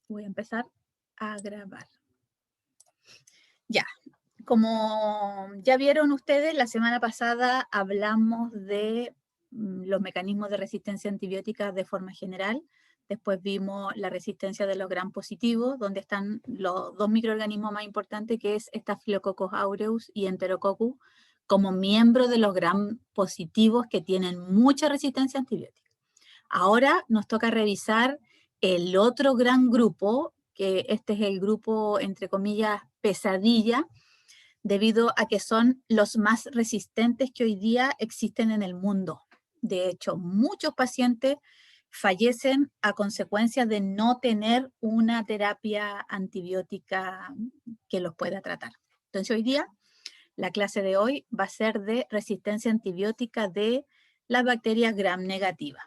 Voy a empezar a grabar. Ya, como ya vieron ustedes, la semana pasada hablamos de los mecanismos de resistencia antibiótica de forma general. Después vimos la resistencia de los gram positivos, donde están los dos microorganismos más importantes, que es Staphylococcus aureus y Enterococcus, como miembros de los gram positivos que tienen mucha resistencia antibiótica. Ahora nos toca revisar el otro gran grupo, que este es el grupo, entre comillas, pesadilla, debido a que son los más resistentes que hoy día existen en el mundo. De hecho, muchos pacientes fallecen a consecuencia de no tener una terapia antibiótica que los pueda tratar. Entonces, hoy día, la clase de hoy va a ser de resistencia antibiótica de las bacterias gram negativas.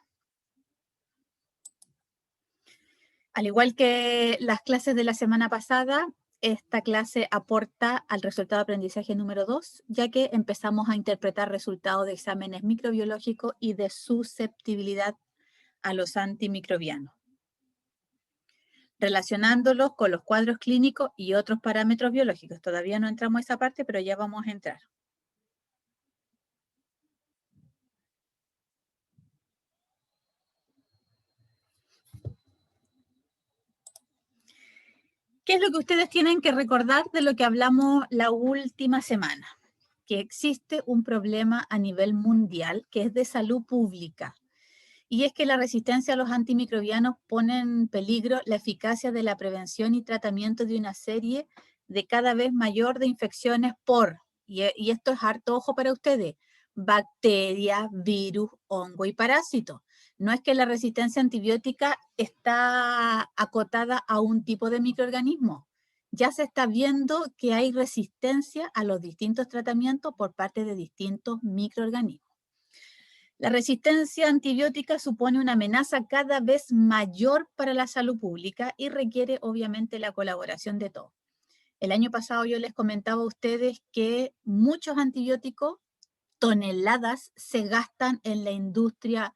Al igual que las clases de la semana pasada, esta clase aporta al resultado de aprendizaje número 2, ya que empezamos a interpretar resultados de exámenes microbiológicos y de susceptibilidad a los antimicrobianos, relacionándolos con los cuadros clínicos y otros parámetros biológicos. Todavía no entramos a esa parte, pero ya vamos a entrar. ¿Qué es lo que ustedes tienen que recordar de lo que hablamos la última semana? Que existe un problema a nivel mundial que es de salud pública. Y es que la resistencia a los antimicrobianos pone en peligro la eficacia de la prevención y tratamiento de una serie de cada vez mayor de infecciones por, y esto es harto ojo para ustedes, bacterias, virus, hongo y parásitos. No es que la resistencia antibiótica está acotada a un tipo de microorganismo. Ya se está viendo que hay resistencia a los distintos tratamientos por parte de distintos microorganismos. La resistencia antibiótica supone una amenaza cada vez mayor para la salud pública y requiere obviamente la colaboración de todos. El año pasado yo les comentaba a ustedes que muchos antibióticos, toneladas, se gastan en la industria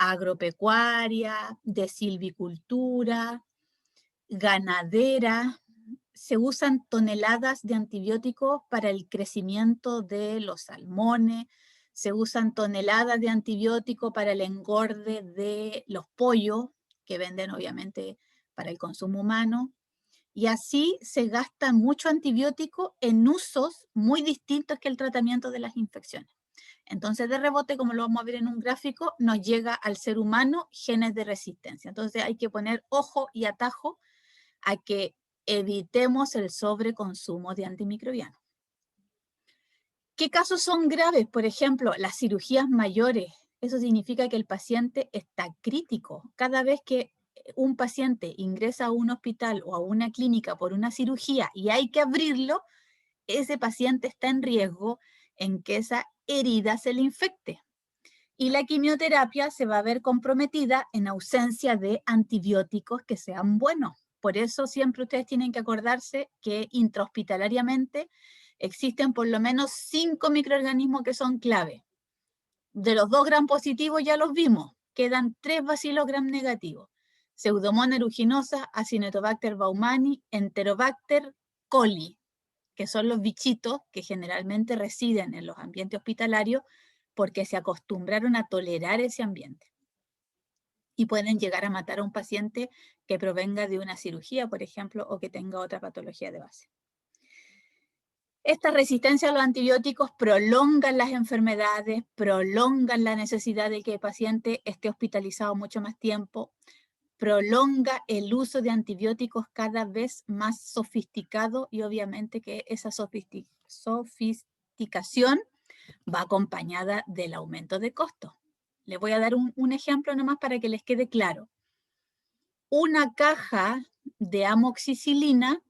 agropecuaria, de silvicultura, ganadera. Se usan toneladas de antibióticos para el crecimiento de los salmones, se usan toneladas de antibióticos para el engorde de los pollos, que venden obviamente para el consumo humano, y así se gasta mucho antibiótico en usos muy distintos que el tratamiento de las infecciones. Entonces, de rebote, como lo vamos a ver en un gráfico, nos llega al ser humano genes de resistencia. Entonces, hay que poner ojo y atajo a que evitemos el sobreconsumo de antimicrobianos. ¿Qué casos son graves? Por ejemplo, las cirugías mayores. Eso significa que el paciente está crítico. Cada vez que un paciente ingresa a un hospital o a una clínica por una cirugía y hay que abrirlo, ese paciente está en riesgo en que esa herida se le infecte. Y la quimioterapia se va a ver comprometida en ausencia de antibióticos que sean buenos. Por eso siempre ustedes tienen que acordarse que intrahospitalariamente existen por lo menos 5 microorganismos que son clave. De los 2 gram positivos ya los vimos, quedan 3 bacilos gram negativos. Pseudomonas aeruginosa, Acinetobacter baumannii, Enterobacter coli, que son los bichitos que generalmente residen en los ambientes hospitalarios porque se acostumbraron a tolerar ese ambiente. Y pueden llegar a matar a un paciente que provenga de una cirugía, por ejemplo, o que tenga otra patología de base. Esta resistencia a los antibióticos prolongan las enfermedades, prolongan la necesidad de que el paciente esté hospitalizado mucho más tiempo, prolonga el uso de antibióticos cada vez más sofisticado y obviamente que esa sofisticación va acompañada del aumento de costos. Les voy a dar un ejemplo nomás para que les quede claro. Una caja de amoxicilina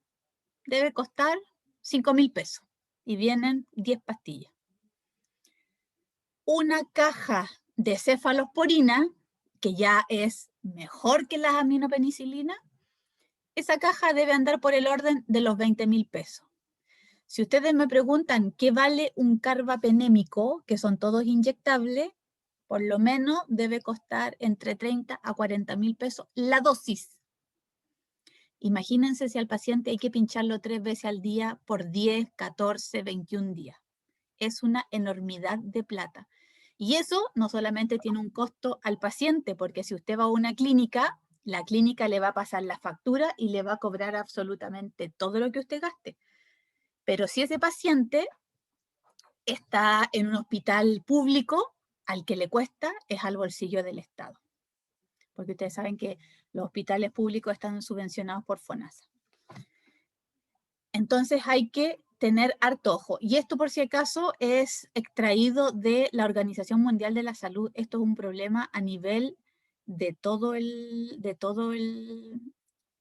debe costar 5.000 pesos y vienen 10 pastillas. Una caja de cefalosporina, que ya es mejor que las aminopenicilinas, esa caja debe andar por el orden de los 20.000 pesos. Si ustedes me preguntan qué vale un carbapenémico, que son todos inyectables, por lo menos debe costar entre 30 a 40.000 pesos la dosis. Imagínense si al paciente hay que pincharlo 3 veces al día por 10, 14, 21 días. Es una enormidad de plata. Y eso no solamente tiene un costo al paciente, porque si usted va a una clínica, la clínica le va a pasar la factura y le va a cobrar absolutamente todo lo que usted gaste. Pero si ese paciente está en un hospital público, al que le cuesta es al bolsillo del Estado. Porque ustedes saben que los hospitales públicos están subvencionados por FONASA. Entonces hay que tener harto ojo. Y esto, por si acaso, es extraído de la Organización Mundial de la Salud. Esto es un problema a nivel de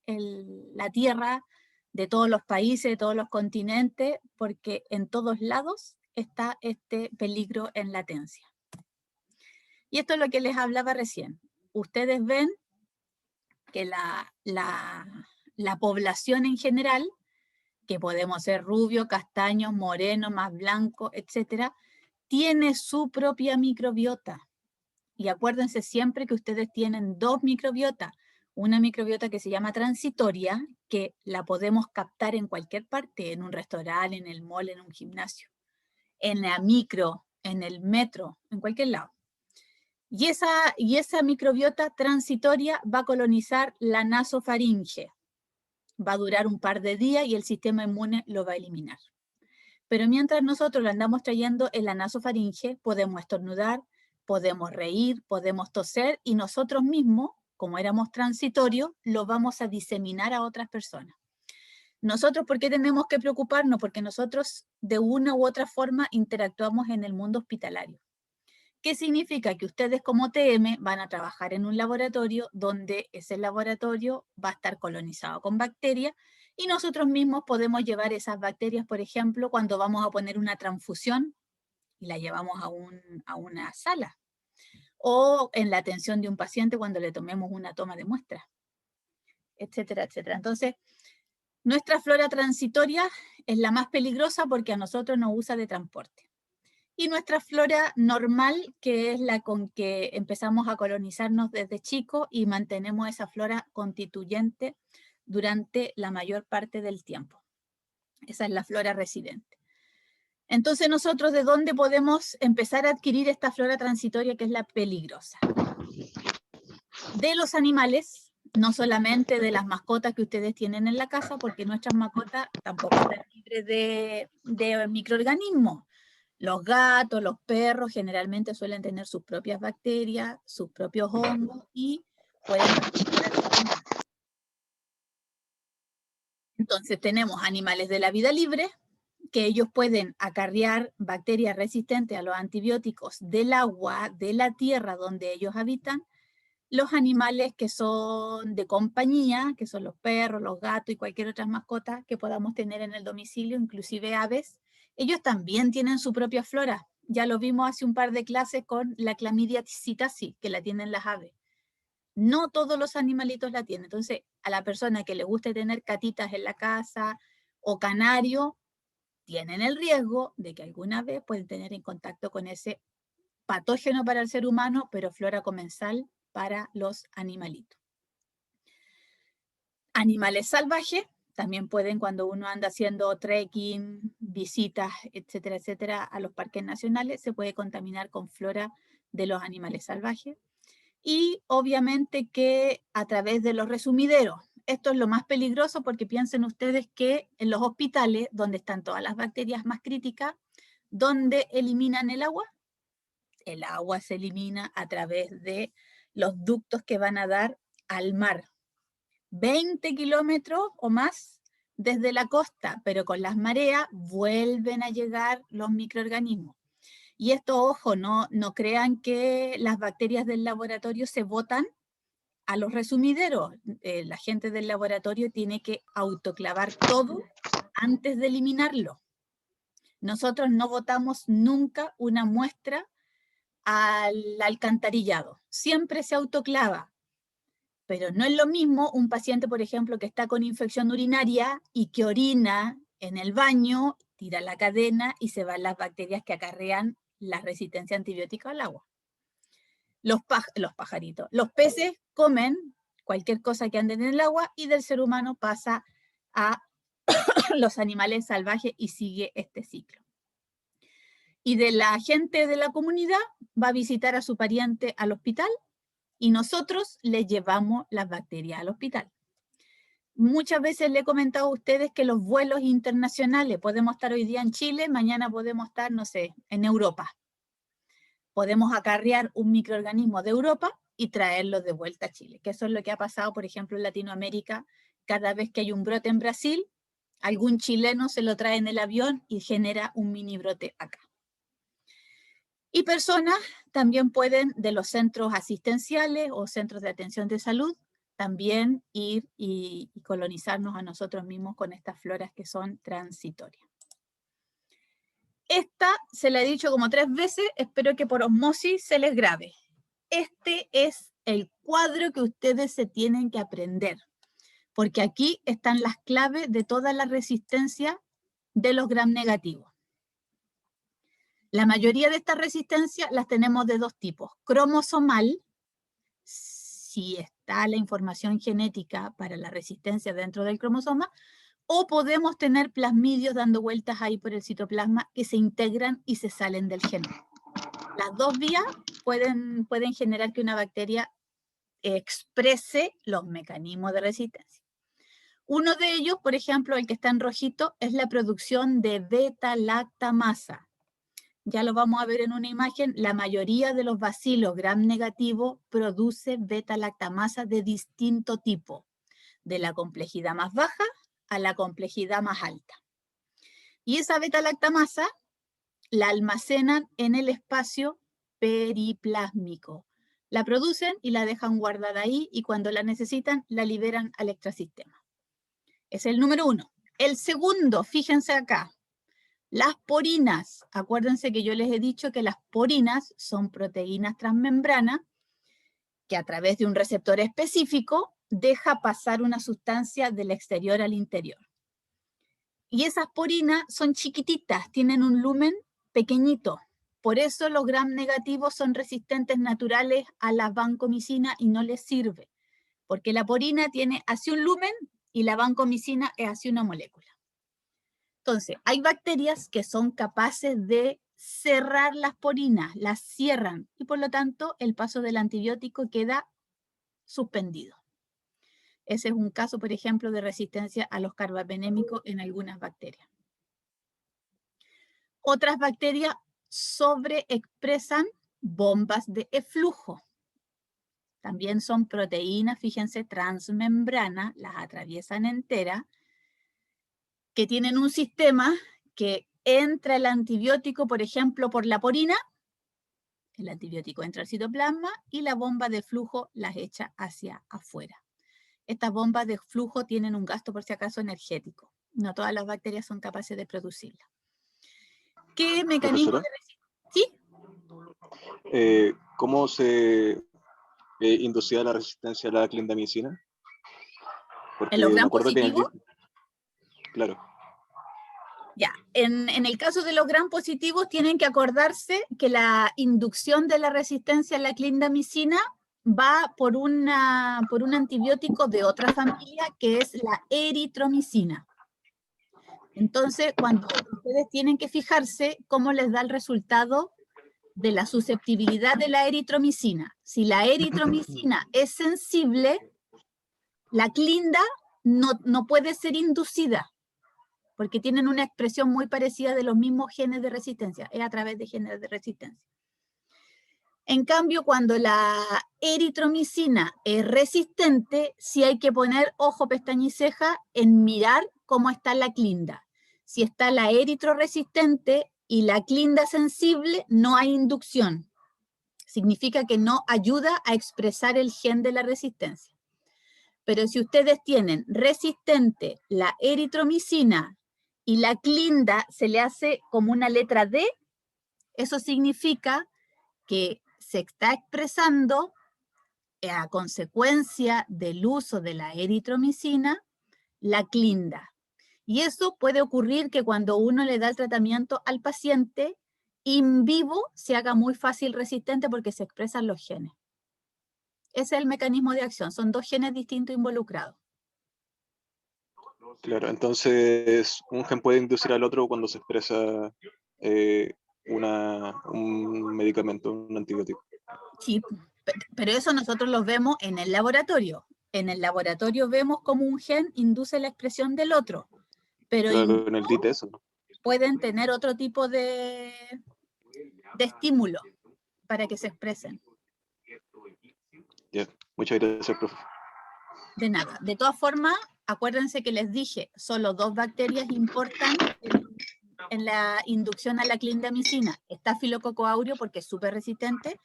la Tierra, de todos los países, de todos los continentes, porque en todos lados está este peligro en latencia. Y esto es lo que les hablaba recién. Ustedes ven que la población en general, que podemos ser rubio, castaño, moreno, más blanco, etcétera, tiene su propia microbiota. Y acuérdense siempre que ustedes tienen dos microbiotas. Una microbiota que se llama transitoria, que la podemos captar en cualquier parte, en un restaurante, en el mall, en un gimnasio, en la micro, en el metro, en cualquier lado. Y esa microbiota transitoria va a colonizar la nasofaringe. Va a durar un par de días y el sistema inmune lo va a eliminar. Pero mientras nosotros lo andamos trayendo en la nasofaringe, podemos estornudar, podemos reír, podemos toser y nosotros mismos, como éramos transitorios, lo vamos a diseminar a otras personas. Nosotros, ¿por qué tenemos que preocuparnos? Porque nosotros de una u otra forma interactuamos en el mundo hospitalario. ¿Qué significa? Que ustedes como TM van a trabajar en un laboratorio donde ese laboratorio va a estar colonizado con bacterias y nosotros mismos podemos llevar esas bacterias, por ejemplo, cuando vamos a poner una transfusión y la llevamos a una sala, o en la atención de un paciente cuando le tomemos una toma de muestra, etcétera, etcétera. Entonces, nuestra flora transitoria es la más peligrosa porque a nosotros nos usa de transporte. Y nuestra flora normal, que es la con que empezamos a colonizarnos desde chico y mantenemos esa flora constituyente durante la mayor parte del tiempo. Esa es la flora residente. Entonces nosotros, ¿de dónde podemos empezar a adquirir esta flora transitoria que es la peligrosa? De los animales, no solamente de las mascotas que ustedes tienen en la casa, porque nuestras mascotas tampoco están libres de microorganismos. Los gatos, los perros generalmente suelen tener sus propias bacterias, sus propios hongos y pueden transmitir. Entonces tenemos animales de la vida libre, que ellos pueden acarrear bacterias resistentes a los antibióticos del agua, de la tierra donde ellos habitan. Los animales que son de compañía, que son los perros, los gatos y cualquier otra mascota que podamos tener en el domicilio, inclusive aves, ellos también tienen su propia flora. Ya lo vimos hace un par de clases con la clamidia psittaci, que la tienen las aves. No todos los animalitos la tienen. Entonces, a la persona que le guste tener catitas en la casa o canario, tienen el riesgo de que alguna vez pueden tener en contacto con ese patógeno para el ser humano, pero flora comensal para los animalitos. Animales salvajes también pueden, cuando uno anda haciendo trekking, visitas, etcétera, etcétera, a los parques nacionales, se puede contaminar con flora de los animales salvajes. Y obviamente que a través de los resumideros. Esto es lo más peligroso porque piensen ustedes que en los hospitales, donde están todas las bacterias más críticas, ¿dónde eliminan el agua? El agua se elimina a través de los ductos que van a dar al mar. 20 kilómetros o más desde la costa, pero con las mareas vuelven a llegar los microorganismos. Y esto, ojo, no crean que las bacterias del laboratorio se botan a los resumideros. La gente del laboratorio tiene que autoclavar todo antes de eliminarlo. Nosotros no botamos nunca una muestra al alcantarillado. Siempre se autoclava. Pero no es lo mismo un paciente, por ejemplo, que está con infección urinaria y que orina en el baño, tira la cadena y se van las bacterias que acarrean la resistencia antibiótica al agua. Los pajaritos. Los peces comen cualquier cosa que ande en el agua, y del ser humano pasa a los animales salvajes y sigue este ciclo. Y de la gente de la comunidad va a visitar a su pariente al hospital y nosotros le llevamos las bacterias al hospital. Muchas veces le he comentado a ustedes que los vuelos internacionales, podemos estar hoy día en Chile, mañana podemos estar, no sé, en Europa. Podemos acarrear un microorganismo de Europa y traerlo de vuelta a Chile, que eso es lo que ha pasado, por ejemplo, en Latinoamérica. Cada vez que hay un brote en Brasil, algún chileno se lo trae en el avión y genera un mini brote acá. Y personas también pueden, de los centros asistenciales o centros de atención de salud, también ir y colonizarnos a nosotros mismos con estas floras que son transitorias. Esta se la he dicho como 3 veces, espero que por osmosis se les grabe. Este es el cuadro que ustedes se tienen que aprender, porque aquí están las claves de toda la resistencia de los gram negativos. La mayoría de estas resistencias las tenemos de 2 tipos. Cromosomal, si está la información genética para la resistencia dentro del cromosoma, o podemos tener plasmidios dando vueltas ahí por el citoplasma que se integran y se salen del genoma. Las 2 vías pueden generar que una bacteria exprese los mecanismos de resistencia. Uno de ellos, por ejemplo, el que está en rojito, es la producción de beta-lactamasa. Ya lo vamos a ver en una imagen, la mayoría de los bacilos gram negativos produce beta-lactamasa de distinto tipo, de la complejidad más baja a la complejidad más alta. Y esa beta-lactamasa la almacenan en el espacio periplásmico. La producen y la dejan guardada ahí y cuando la necesitan la liberan al extrasistema. Es el número 1. El segundo, fíjense acá, las porinas. Acuérdense que yo les he dicho que las porinas son proteínas transmembranas que a través de un receptor específico deja pasar una sustancia del exterior al interior. Y esas porinas son chiquititas, tienen un lumen pequeñito. Por eso los gram negativos son resistentes naturales a la vancomicina y no les sirve. Porque la porina tiene así un lumen y la vancomicina es así una molécula. Entonces, hay bacterias que son capaces de cerrar las porinas, las cierran y por lo tanto el paso del antibiótico queda suspendido. Ese es un caso, por ejemplo, de resistencia a los carbapenémicos en algunas bacterias. Otras bacterias sobreexpresan bombas de eflujo. También son proteínas, fíjense, transmembranas, las atraviesan enteras, que tienen un sistema que entra el antibiótico, por ejemplo, por la porina, el antibiótico entra al citoplasma y la bomba de flujo las echa hacia afuera. Estas bombas de flujo tienen un gasto, por si acaso, energético. No todas las bacterias son capaces de producirla. ¿Qué mecanismo de resistencia? ¿Sí? ¿Cómo se inducía la resistencia a la clindamicina? Porque ¿En los gram me acuerdo positivos? Claro. Ya, en el caso de los gram positivos tienen que acordarse que la inducción de la resistencia a la clindamicina va por un antibiótico de otra familia que es la eritromicina. Entonces, cuando ustedes tienen que fijarse cómo les da el resultado de la susceptibilidad de la eritromicina. Si la eritromicina es sensible, la clinda no puede ser inducida, porque tienen una expresión muy parecida de los mismos genes de resistencia, es a través de genes de resistencia. En cambio, cuando la eritromicina es resistente, sí hay que poner ojo, pestaña y ceja en mirar cómo está la clinda. Si está la eritroresistente y la clinda sensible, no hay inducción. Significa que no ayuda a expresar el gen de la resistencia. Pero si ustedes tienen resistente la eritromicina y la clinda se le hace como una letra D, eso significa que se está expresando a consecuencia del uso de la eritromicina la clinda. Y eso puede ocurrir que cuando uno le da el tratamiento al paciente, in vivo se haga muy fácil resistente porque se expresan los genes. Ese es el mecanismo de acción, son dos genes distintos involucrados. Claro, entonces un gen puede inducir al otro cuando se expresa un medicamento, un antibiótico. Sí, pero eso nosotros lo vemos en el laboratorio. En el laboratorio vemos cómo un gen induce la expresión del otro, pero Claro, en el DIT eso, ¿no? pueden tener otro tipo de estímulo para que se expresen. Ya, muchas gracias, profe. De nada. De todas formas, acuérdense que les dije, solo dos bacterias importan en la inducción a la clindamicina. Staphylococcus aureus porque es súper resistente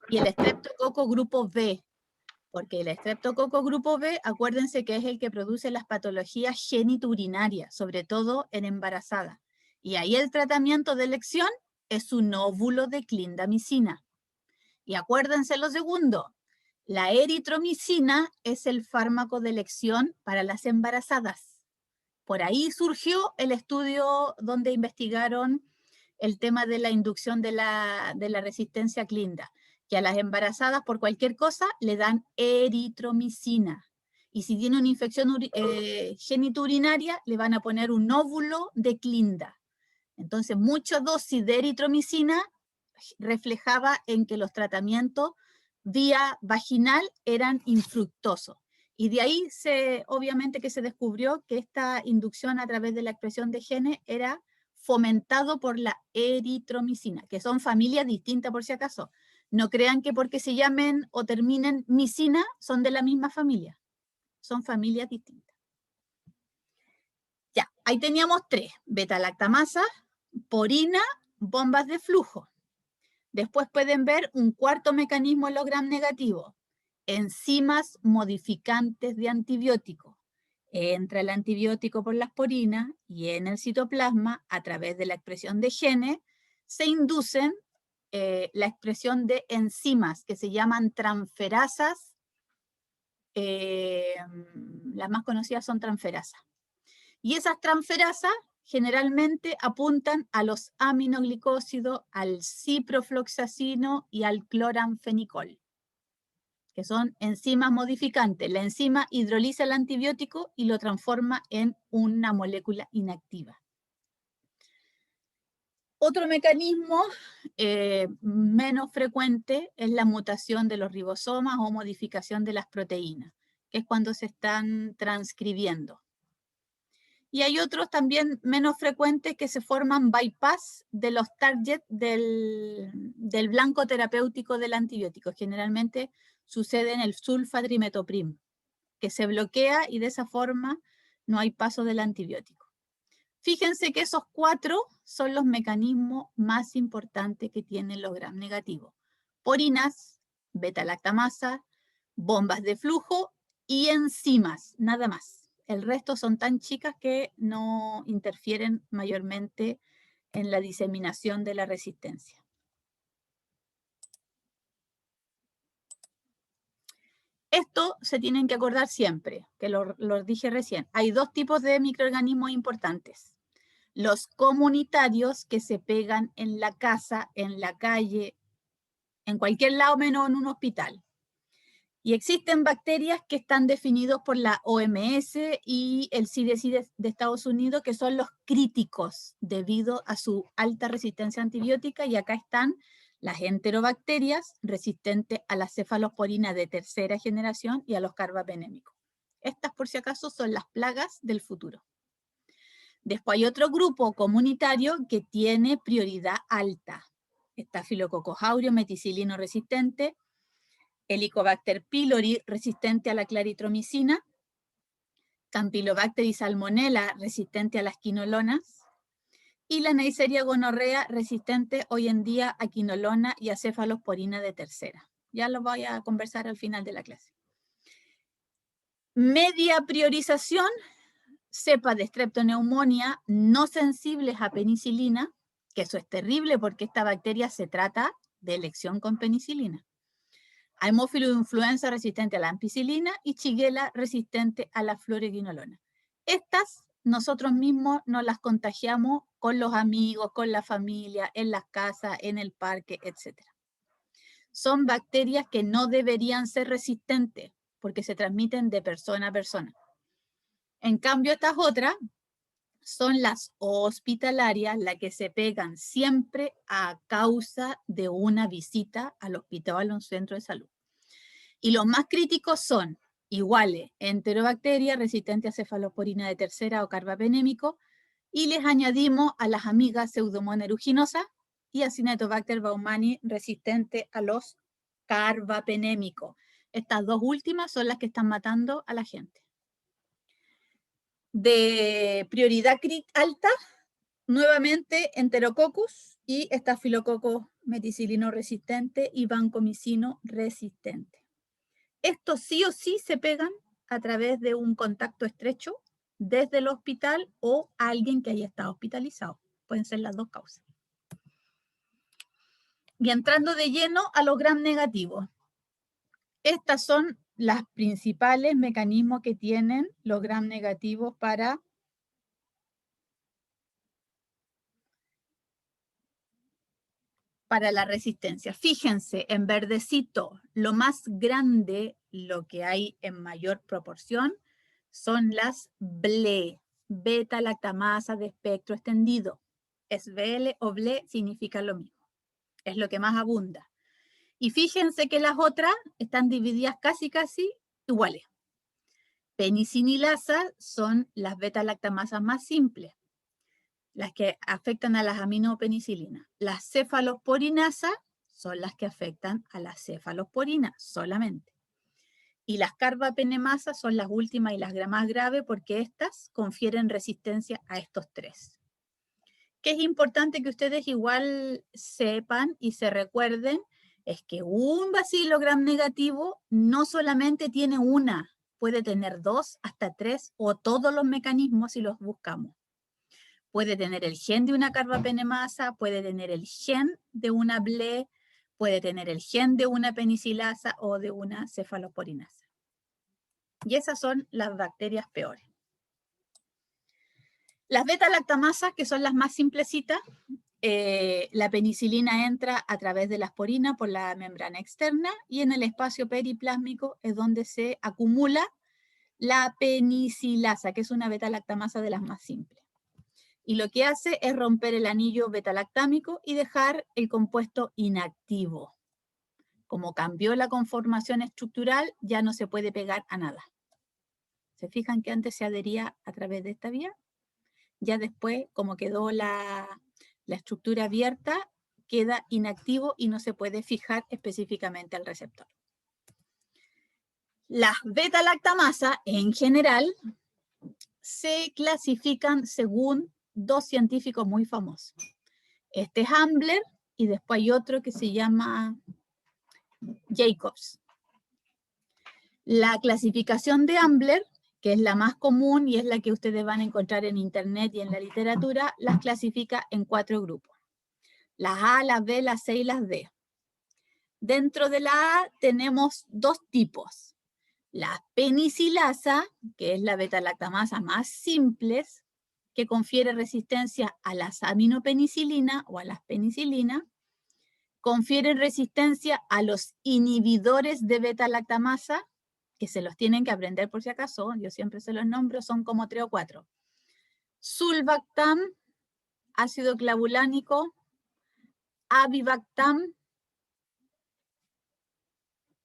y el Streptococcus grupo B, porque el Streptococcus grupo B, acuérdense que es el que produce las patologías genitourinarias, sobre todo en embarazadas. Y ahí el tratamiento de elección es un óvulo de clindamicina. Y acuérdense lo segundo, la eritromicina es el fármaco de elección para las embarazadas. Por ahí surgió el estudio donde investigaron el tema de la inducción de la resistencia clinda, que a las embarazadas por cualquier cosa le dan eritromicina. Y si tiene una infección genitourinaria, le van a poner un óvulo de clinda. Entonces, mucha dosis de eritromicina reflejaba en que los tratamientos vía vaginal eran infructuosos. Y de ahí obviamente que se descubrió que esta inducción a través de la expresión de genes era fomentado por la eritromicina, que son familias distintas por si acaso. No crean que porque se llamen o terminen micina son de la misma familia. Son familias distintas. Ya, ahí teníamos tres: beta-lactamasa, porina, bombas de flujo. Después pueden ver un cuarto mecanismo en los gram negativos: enzimas modificantes de antibióticos. Entra el antibiótico por las porinas y en el citoplasma, a través de la expresión de genes, se inducen la expresión de enzimas que se llaman transferasas. Las más conocidas son transferasas. Y esas transferasas generalmente apuntan a los aminoglicósidos, al ciprofloxacino y al cloranfenicol, que son enzimas modificantes. La enzima hidroliza el antibiótico y lo transforma en una molécula inactiva. Otro mecanismo menos frecuente es la mutación de los ribosomas o modificación de las proteínas, que es cuando se están transcribiendo. Y hay otros también menos frecuentes que se forman bypass de los targets del blanco terapéutico del antibiótico. Generalmente sucede en el sulfatrimetopril, que se bloquea y de esa forma no hay paso del antibiótico. Fíjense que esos cuatro son los mecanismos más importantes que tienen los gram negativos: porinas, beta-lactamasa, bombas de flujo y enzimas, nada más. El resto son tan chicas que no interfieren mayormente en la diseminación de la resistencia. Esto se tienen que acordar siempre, que lo dije recién. Hay dos tipos de microorganismos importantes: los comunitarios, que se pegan en la casa, en la calle, en cualquier lado menos en un hospital. Y existen bacterias que están definidos por la OMS y el CDC de Estados Unidos, que son los críticos debido a su alta resistencia antibiótica, y acá están las enterobacterias resistentes a la cefalosporina de tercera generación y a los carbapenémicos. Estas, por si acaso, son las plagas del futuro. Después hay otro grupo comunitario que tiene prioridad alta: Staphylococcus aureus meticilino resistente, Helicobacter pylori resistente a la claritromicina, Campylobacter y Salmonella resistente a las quinolonas, y la Neisseria gonorrea resistente hoy en día a quinolona y a cefalosporina de tercera. Ya lo voy a conversar al final de la clase. Media priorización: cepas de streptoneumonía no sensibles a penicilina, que eso es terrible porque esta bacteria se trata de elección con penicilina. Haemophilus influenza resistente a la ampicilina y Shigella resistente a la fluoroquinolona. Estas nosotros mismos nos las contagiamos con los amigos, con la familia, en las casas, en el parque, etc. son bacterias que no deberían ser resistentes porque se transmiten de persona a persona. En cambio, estas otras son las hospitalarias, las que se pegan siempre a causa de una visita al hospital o a un centro de salud. Y los más críticos son iguales, enterobacterias resistentes a cefalosporina de tercera o carbapenémico, y les añadimos a las amigas Pseudomonas aeruginosa y Acinetobacter baumannii resistente a los carbapenémicos. Estas dos últimas son las que están matando a la gente. De prioridad alta, nuevamente Enterococcus y Staphylococcus meticilino resistente y vancomicino resistente. Estos sí o sí se pegan a través de un contacto estrecho desde el hospital o alguien que haya estado hospitalizado. Pueden ser las dos causas. Y entrando de lleno a los gram negativos. Estas son los principales mecanismos que tienen los gram negativos para la resistencia. Fíjense, en verdecito, lo más grande, lo que hay en mayor proporción, son las BLE, beta-lactamasa de espectro extendido. SBL o BLE significa lo mismo. Es lo que más abunda. Y fíjense que las otras están divididas casi iguales. Penicinilasa son las beta-lactamasas más simples, las que afectan a las aminopenicilinas. Las cefalosporinasas son las que afectan a la cefalosporina solamente. Y las carbapenemasas son las últimas y las más graves porque estas confieren resistencia a estos tres. Que es importante que ustedes igual sepan y se recuerden, es que un bacilo gram negativo no solamente tiene una, puede tener dos, hasta tres, o todos los mecanismos si los buscamos. Puede tener el gen de una carbapenemasa, puede tener el gen de una BLE, puede tener el gen de una penicilasa o de una cefalosporinasa. Y esas son las bacterias peores. Las beta-lactamasas, que son las más simplecitas, la penicilina entra a través de la asporina por la membrana externa y en el espacio periplásmico es donde se acumula la penicilasa, que es una beta-lactamasa de las más simples. Y lo que hace es romper el anillo beta-lactámico y dejar el compuesto inactivo. Como cambió la conformación estructural, ya no se puede pegar a nada. ¿Se fijan que antes se adhería a través de esta vía? Ya después, como quedó la estructura abierta, queda inactivo y no se puede fijar específicamente al receptor. Las beta-lactamasas, en general, se clasifican según dos científicos muy famosos. Este es Ambler y después hay otro que se llama Jacobs. La clasificación de Ambler, que es la más común y es la que ustedes van a encontrar en internet y en la literatura, las clasifica en 4 grupos. Las A, las B, las C y las D. Dentro de la A tenemos 2 tipos. La penicilasa, que es la beta-lactamasa más simples, que confiere resistencia a las aminopenicilinas o a las penicilinas, confiere resistencia a los inhibidores de beta-lactamasa, que se los tienen que aprender por si acaso, yo siempre se los nombro, son como 3 o 4. Sulbactam, ácido clavulánico, avibactam,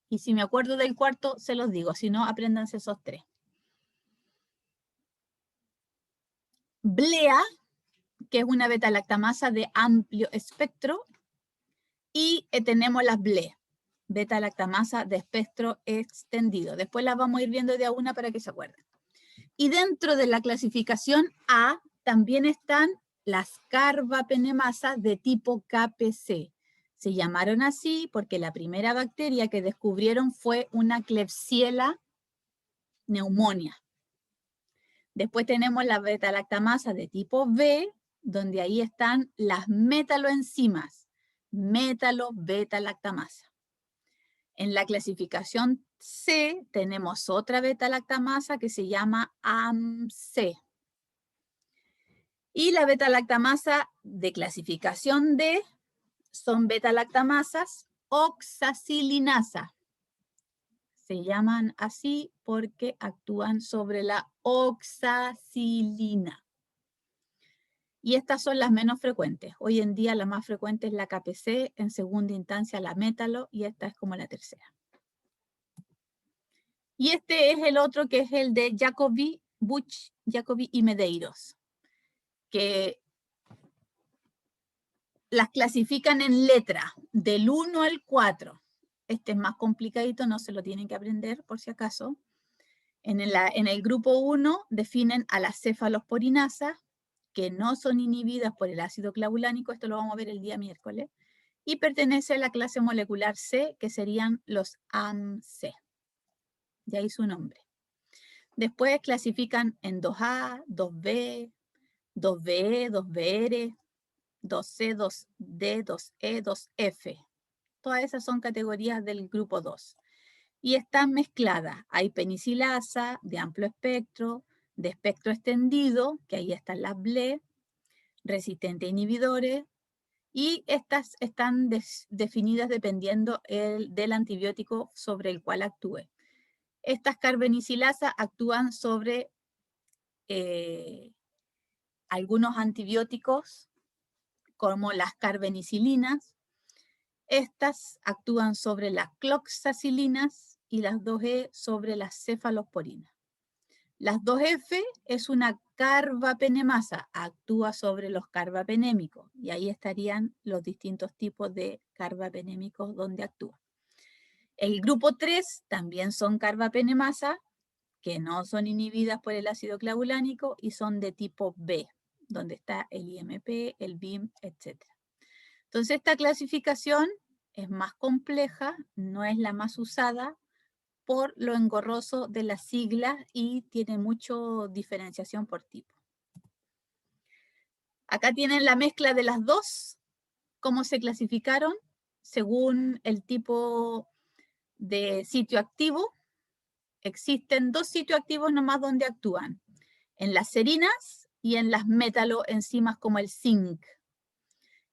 y si me acuerdo del cuarto, se los digo, si no, apréndanse esos 3. Blea, que es una beta-lactamasa de amplio espectro, y tenemos las BLE, beta-lactamasa de espectro extendido. Después las vamos a ir viendo de a una para que se acuerden. Y dentro de la clasificación A también están las carbapenemasas de tipo KPC. Se llamaron así porque la primera bacteria que descubrieron fue una Klebsiella pneumonia. Después tenemos la beta-lactamasa de tipo B, donde ahí están las metaloenzimas, metalo-beta-lactamasa. En la clasificación C tenemos otra beta-lactamasa que se llama AMC. Y la beta-lactamasa de clasificación D son beta-lactamasas oxacilinasa. Se llaman así porque actúan sobre la oxacilina. Y estas son las menos frecuentes. Hoy en día la más frecuente es la KPC, en segunda instancia la métalo, y esta es como la tercera. Y este es el otro, que es el de Jacobi, Buch, Jacobi y Medeiros, que las clasifican en letra, del 1 al 4. Este es más complicadito, no se lo tienen que aprender por si acaso. En el grupo 1 definen a las cefalosporinasas, que no son inhibidas por el ácido clavulánico, esto lo vamos a ver el día miércoles, y pertenece a la clase molecular C, que serían los AMC. De ahí su nombre. Después clasifican en 2A, 2B, 2BE, 2BR, 2C, 2D, 2E, 2F. Todas esas son categorías del grupo 2. Y están mezcladas. Hay penicilasa de amplio espectro, de espectro extendido, que ahí están las BLE, resistente a inhibidores, y estas están definidas dependiendo del antibiótico sobre el cual actúe. Estas carbenicilasas actúan sobre algunos antibióticos, como las carbenicilinas. Estas actúan sobre las cloxacilinas y las 2E sobre las cefalosporinas. Las 2F es una carbapenemasa, actúa sobre los carbapenémicos, y ahí estarían los distintos tipos de carbapenémicos donde actúa. El grupo 3 también son carbapenemasa, que no son inhibidas por el ácido clavulánico y son de tipo B, donde está el IMP, el BIM, etc. Entonces esta clasificación es más compleja, no es la más usada por lo engorroso de las siglas y tiene mucha diferenciación por tipo. Acá tienen la mezcla de las dos, cómo se clasificaron según el tipo de sitio activo. Existen 2 sitios activos nomás donde actúan, en las serinas y en las metaloenzimas como el zinc.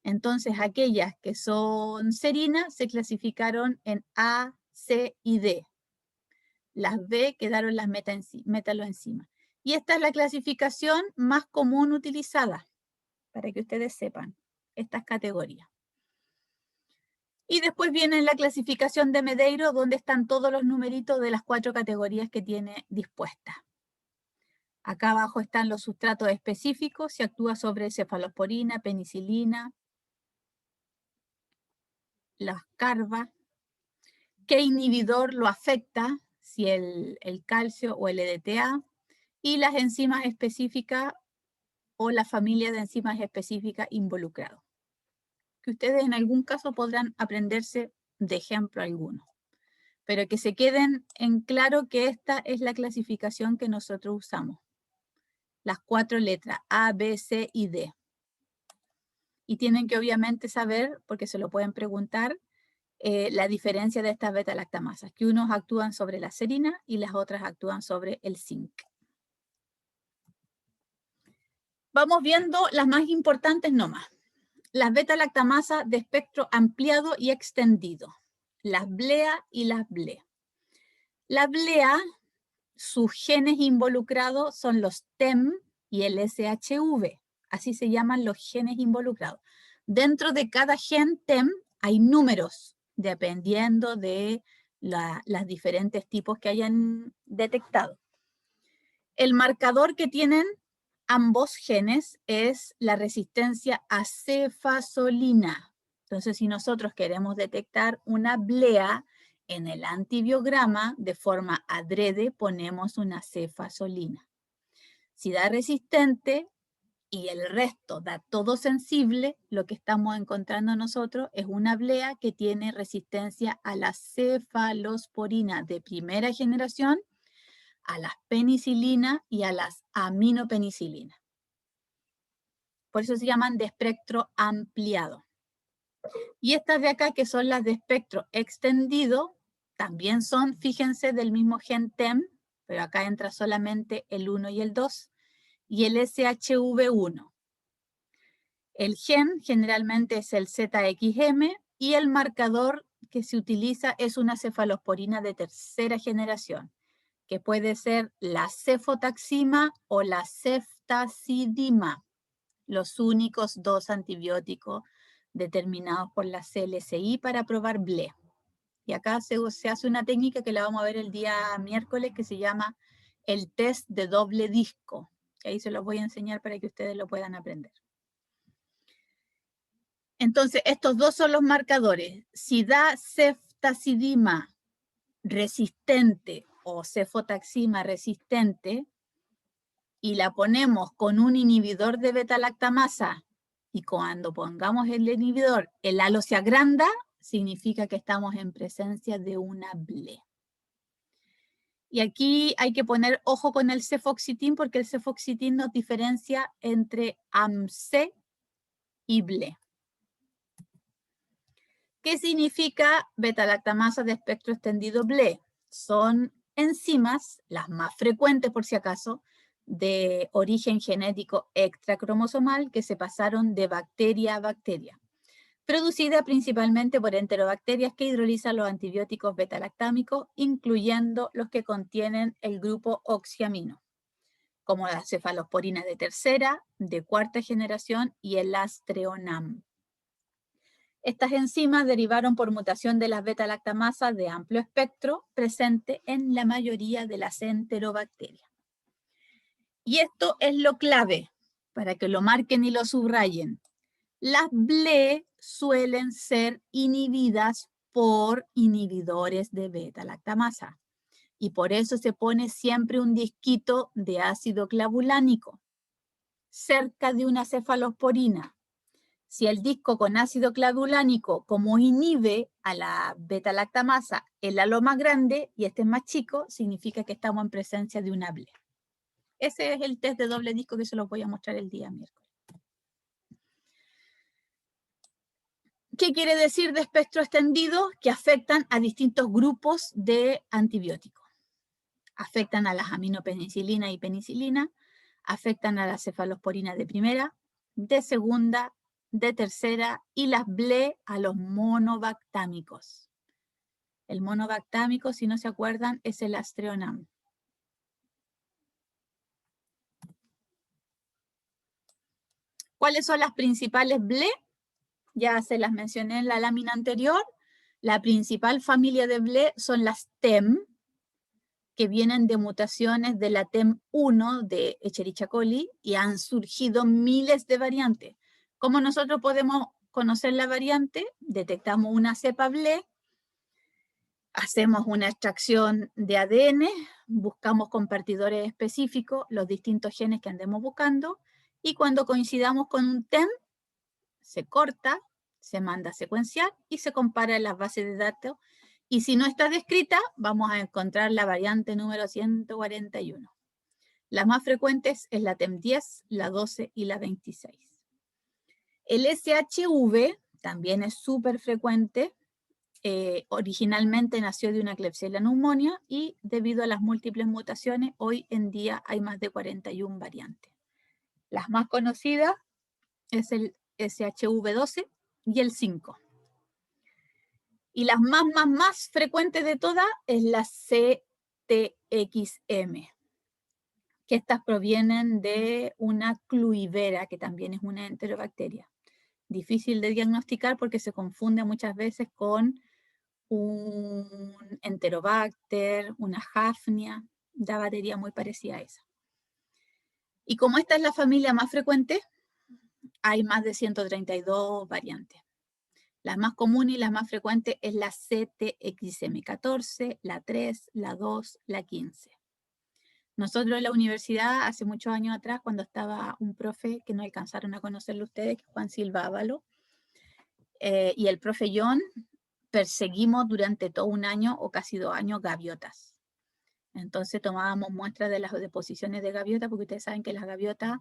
Entonces aquellas que son serinas se clasificaron en A, C y D. Las B quedaron las metaloenzimas. Y esta es la clasificación más común utilizada, para que ustedes sepan, estas categorías. Y después viene la clasificación de Medeiros, donde están todos los numeritos de las 4 categorías que tiene dispuestas. Acá abajo están los sustratos específicos, si actúa sobre cefalosporina, penicilina, las carba, qué inhibidor lo afecta, si el calcio o el EDTA, y las enzimas específicas o la familia de enzimas específicas involucrados, que ustedes en algún caso podrán aprenderse de ejemplo alguno, pero que se queden en claro que esta es la clasificación que nosotros usamos. Las 4 letras, A, B, C y D. Y tienen que obviamente saber, porque se lo pueden preguntar, la diferencia de estas beta-lactamasas, que unos actúan sobre la serina y las otras actúan sobre el zinc. Vamos viendo las más importantes nomás. Las beta-lactamasas de espectro ampliado y extendido, las BLEA y las BLE. La BLEA, sus genes involucrados son los TEM y el SHV, así se llaman los genes involucrados. Dentro de cada gen TEM hay números, dependiendo de los diferentes tipos que hayan detectado. El marcador que tienen ambos genes es la resistencia a cefasolina. Entonces, si nosotros queremos detectar una BLEA, en el antibiograma, de forma adrede, ponemos una cefasolina. Si da resistente y el resto da todo sensible, lo que estamos encontrando nosotros es una BLEA que tiene resistencia a la cefalosporina de primera generación, a las penicilinas y a las aminopenicilinas. Por eso se llaman de espectro ampliado. Y estas de acá, que son las de espectro extendido, también son, fíjense, del mismo gen TEM, pero acá entra solamente el 1 y el 2, y el SHV1. El gen generalmente es el ZXM y el marcador que se utiliza es una cefalosporina de tercera generación, que puede ser la cefotaxima o la ceftazidima, los únicos dos antibióticos determinados por la CLSI para probar BLE. Y acá se hace una técnica que la vamos a ver el día miércoles que se llama el test de doble disco. Ahí se los voy a enseñar para que ustedes lo puedan aprender. Entonces, estos dos son los marcadores. Si da ceftazidima resistente o cefotaxima resistente y la ponemos con un inhibidor de beta-lactamasa y cuando pongamos el inhibidor, el halo se agranda, significa que estamos en presencia de una BLE. Y aquí hay que poner ojo con el cefoxitin porque el cefoxitin nos diferencia entre AMC y BLE. ¿Qué significa beta-lactamasa de espectro extendido BLE? Son enzimas, las más frecuentes por si acaso, de origen genético extracromosomal que se pasaron de bacteria a bacteria, producida principalmente por enterobacterias que hidrolizan los antibióticos beta-lactámicos, incluyendo los que contienen el grupo oxiamino, como la cefalosporina de tercera, de cuarta generación y el astreonam. Estas enzimas derivaron por mutación de las beta-lactamasas de amplio espectro presente en la mayoría de las enterobacterias. Y esto es lo clave, para que lo marquen y lo subrayen. Las BLE suelen ser inhibidas por inhibidores de beta-lactamasa. Y por eso se pone siempre un disquito de ácido clavulánico cerca de una cefalosporina. Si el disco con ácido clavulánico, como inhibe a la beta-lactamasa, el halo más grande y este es más chico, significa que estamos en presencia de una BLE. Ese es el test de doble disco que se los voy a mostrar el día miércoles. ¿Qué quiere decir de espectro extendido? Que afectan a distintos grupos de antibióticos. Afectan a las aminopenicilina y penicilina, afectan a la cefalosporina de primera, de segunda, de tercera y las BLE a los monobactámicos. El monobactámico, si no se acuerdan, es el astreonam. ¿Cuáles son las principales BLE? Ya se las mencioné en la lámina anterior. La principal familia de BLE son las TEM, que vienen de mutaciones de la TEM1 de Escherichia coli y han surgido miles de variantes. ¿Cómo nosotros podemos conocer la variante? Detectamos una cepa BLE, hacemos una extracción de ADN, buscamos compartidores específicos, los distintos genes que andemos buscando, y cuando coincidamos con un TEM, se corta, se manda a secuenciar y se compara en las bases de datos. Y si no está descrita, vamos a encontrar la variante número 141. Las más frecuentes es la TEM10, la 12 y la 26. El SHV también es súper frecuente. Originalmente nació de una Klebsiella pneumonia y debido a las múltiples mutaciones, hoy en día hay más de 41 variantes. Las más conocidas es el SHV12 y el 5. Y las más frecuentes de todas es la CTXM, que estas provienen de una cluivera, que también es una enterobacteria. Difícil de diagnosticar porque se confunde muchas veces con un enterobacter, una hafnia, da bacteria muy parecida a esa. Y como esta es la familia más frecuente, hay más de 132 variantes. La más común y la más frecuente es la CTXM14, la 3, la 2, la 15. Nosotros en la universidad, hace muchos años atrás, cuando estaba un profe que no alcanzaron a conocerlo ustedes, que es Juan Silva Ávalo, y el profe John, perseguimos durante todo un año o casi 2 años gaviotas. Entonces tomábamos muestras de las deposiciones de gaviota, porque ustedes saben que las gaviotas,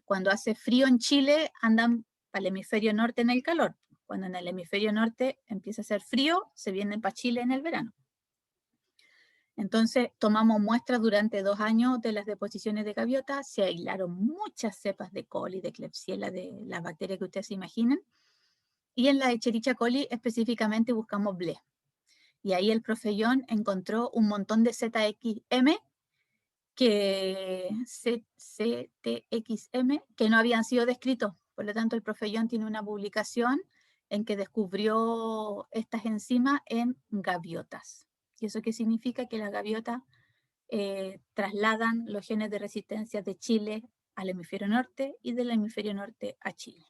cuando hace frío en Chile, andan para el hemisferio norte en el calor. Cuando en el hemisferio norte empieza a hacer frío, se vienen para Chile en el verano. Entonces tomamos muestras durante 2 años de las deposiciones de gaviota, se aislaron muchas cepas de coli, de Klebsiella, de las bacterias que ustedes se imaginen, Y en la Escherichia coli específicamente buscamos BLE. Y ahí el profe John encontró un montón de ZXM que no habían sido descritos. Por lo tanto, el profe John tiene una publicación en que descubrió estas enzimas en gaviotas. ¿Y eso qué significa? Que las gaviotas trasladan los genes de resistencia de Chile al hemisferio norte y del hemisferio norte a Chile.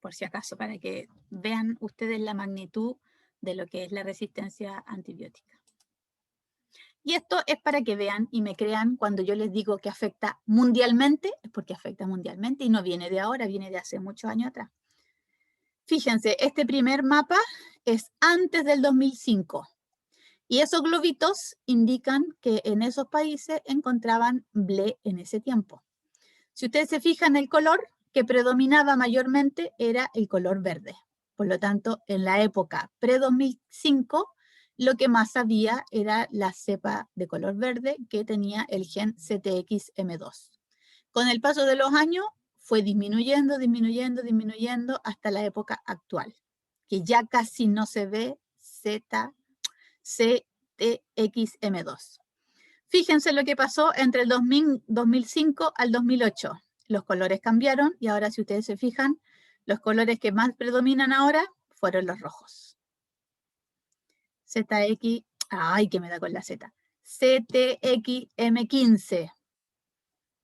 Por si acaso, para que vean ustedes la magnitud de lo que es la resistencia antibiótica. Y esto es para que vean y me crean cuando yo les digo que afecta mundialmente, es porque afecta mundialmente y no viene de ahora, viene de hace muchos años atrás. Fíjense, este primer mapa es antes del 2005 y esos globitos indican que en esos países encontraban BLE en ese tiempo. Si ustedes se fijan, el color que predominaba mayormente era el color verde. Por lo tanto, en la época pre-2005, lo que más había era la cepa de color verde que tenía el gen CTXM2. Con el paso de los años fue disminuyendo, disminuyendo, disminuyendo hasta la época actual, que ya casi no se ve CTXM2. Fíjense lo que pasó entre el 2005 al 2008. Los colores cambiaron y ahora si ustedes se fijan, los colores que más predominan ahora fueron los rojos. ZX, ay, que me da con la Z. CTXM15,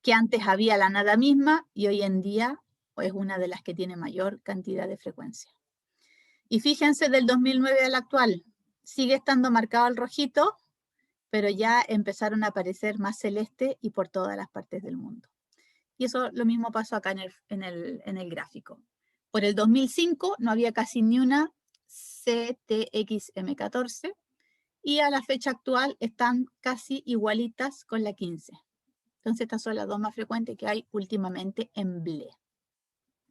que antes había la nada misma y hoy en día es una de las que tiene mayor cantidad de frecuencia. Y fíjense del 2009 al actual, sigue estando marcado el rojito, pero ya empezaron a aparecer más celeste y por todas las partes del mundo. Y eso lo mismo pasó acá en el gráfico. Por el 2005 no había casi ni una CTXM14 y a la fecha actual están casi igualitas con la 15. Entonces estas son las dos más frecuentes que hay últimamente en BLE.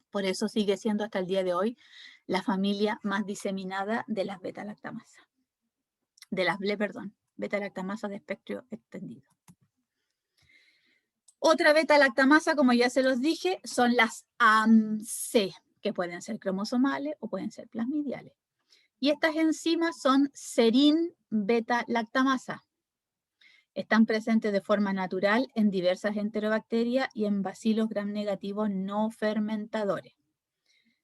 Por eso sigue siendo hasta el día de hoy la familia más diseminada de las beta-lactamasa. De las BLE, perdón, beta-lactamasa de espectro extendido. Otra beta-lactamasa, como ya se los dije, son las AMC, que pueden ser cromosomales o pueden ser plasmidiales. Y estas enzimas son serin beta-lactamasa. Están presentes de forma natural en diversas enterobacterias y en bacilos gram negativos no fermentadores.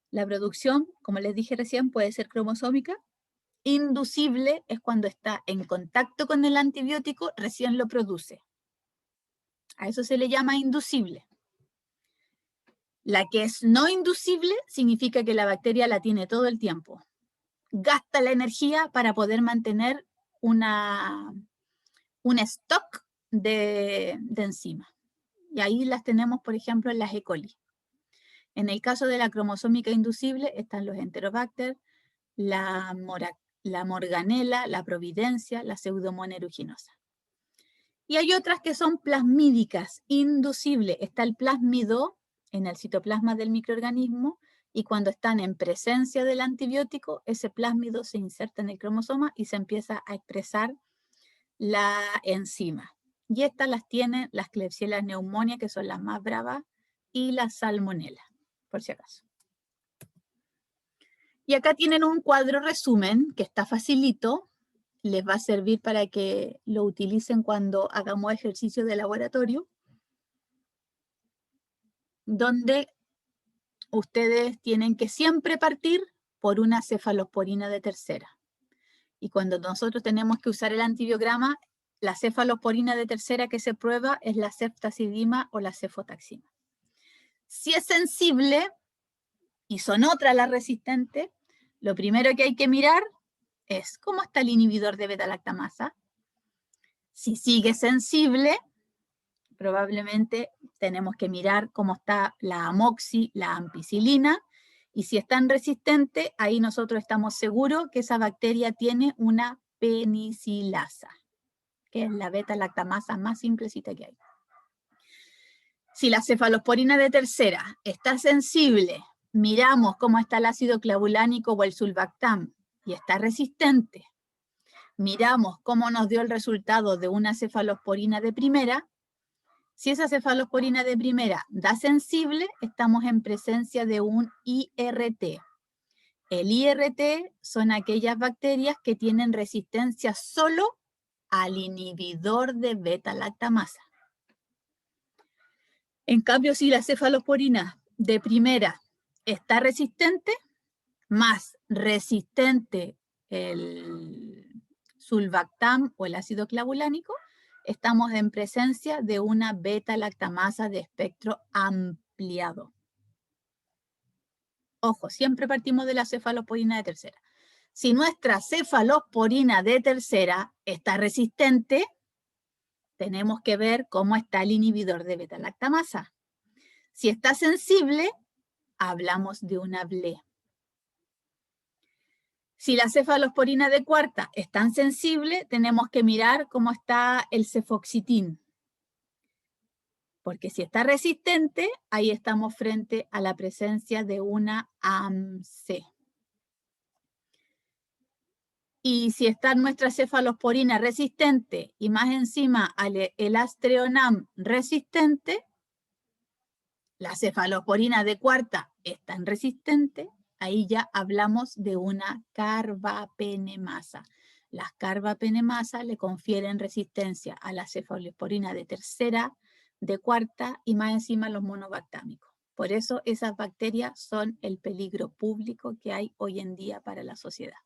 La producción, como les dije recién, puede ser cromosómica. Inducible es cuando está en contacto con el antibiótico, recién lo produce. A eso se le llama inducible. La que es no inducible significa que la bacteria la tiene todo el tiempo. Gasta la energía para poder mantener un stock de enzima. Y ahí las tenemos, por ejemplo, en las E. coli. En el caso de la cromosómica inducible están los Enterobacter, la Morganella, la Providencia, la Pseudomonas aeruginosa. Y hay otras que son plasmídicas, inducibles. Está el plásmido en el citoplasma del microorganismo y cuando están en presencia del antibiótico, ese plásmido se inserta en el cromosoma y se empieza a expresar la enzima. Y estas las tienen las Klebsiella pneumoniae, que son las más bravas, y la Salmonella, por si acaso. Y acá tienen un cuadro resumen que está facilito. Les va a servir para que lo utilicen cuando hagamos ejercicio de laboratorio, donde ustedes tienen que siempre partir por una cefalosporina de tercera. Y cuando nosotros tenemos que usar el antibiograma, la cefalosporina de tercera que se prueba es la ceftazidima o la cefotaxima. Si es sensible, y son otras las resistentes, lo primero que hay que mirar es cómo está el inhibidor de beta-lactamasa. Si sigue sensible, probablemente tenemos que mirar cómo está la amoxi, la ampicilina, y si están resistentes, ahí nosotros estamos seguros que esa bacteria tiene una penicilasa, que es la beta-lactamasa más simplecita que hay. Si la cefalosporina de tercera está sensible, miramos cómo está el ácido clavulánico o el sulbactam y está resistente, miramos cómo nos dio el resultado de una cefalosporina de primera. Si esa cefalosporina de primera da sensible, estamos en presencia de un IRT. El IRT son aquellas bacterias que tienen resistencia solo al inhibidor de beta-lactamasa. En cambio, si la cefalosporina de primera está resistente, más resistente el sulbactam o el ácido clavulánico, estamos en presencia de una beta-lactamasa de espectro ampliado. Ojo, siempre partimos de la cefalosporina de tercera. Si nuestra cefalosporina de tercera está resistente, tenemos que ver cómo está el inhibidor de beta-lactamasa. Si está sensible, hablamos de una BLE. Si la cefalosporina de cuarta es tan sensible, tenemos que mirar cómo está el cefoxitin. Porque si está resistente, ahí estamos frente a la presencia de una AMC. Y si está nuestra cefalosporina resistente y más encima el Astreonam resistente, la cefalosporina de cuarta es tan resistente, ahí ya hablamos de una carbapenemasa. Las carbapenemasas le confieren resistencia a la cefalosporina de tercera, de cuarta y más encima los monobactámicos. Por eso esas bacterias son el peligro público que hay hoy en día para la sociedad.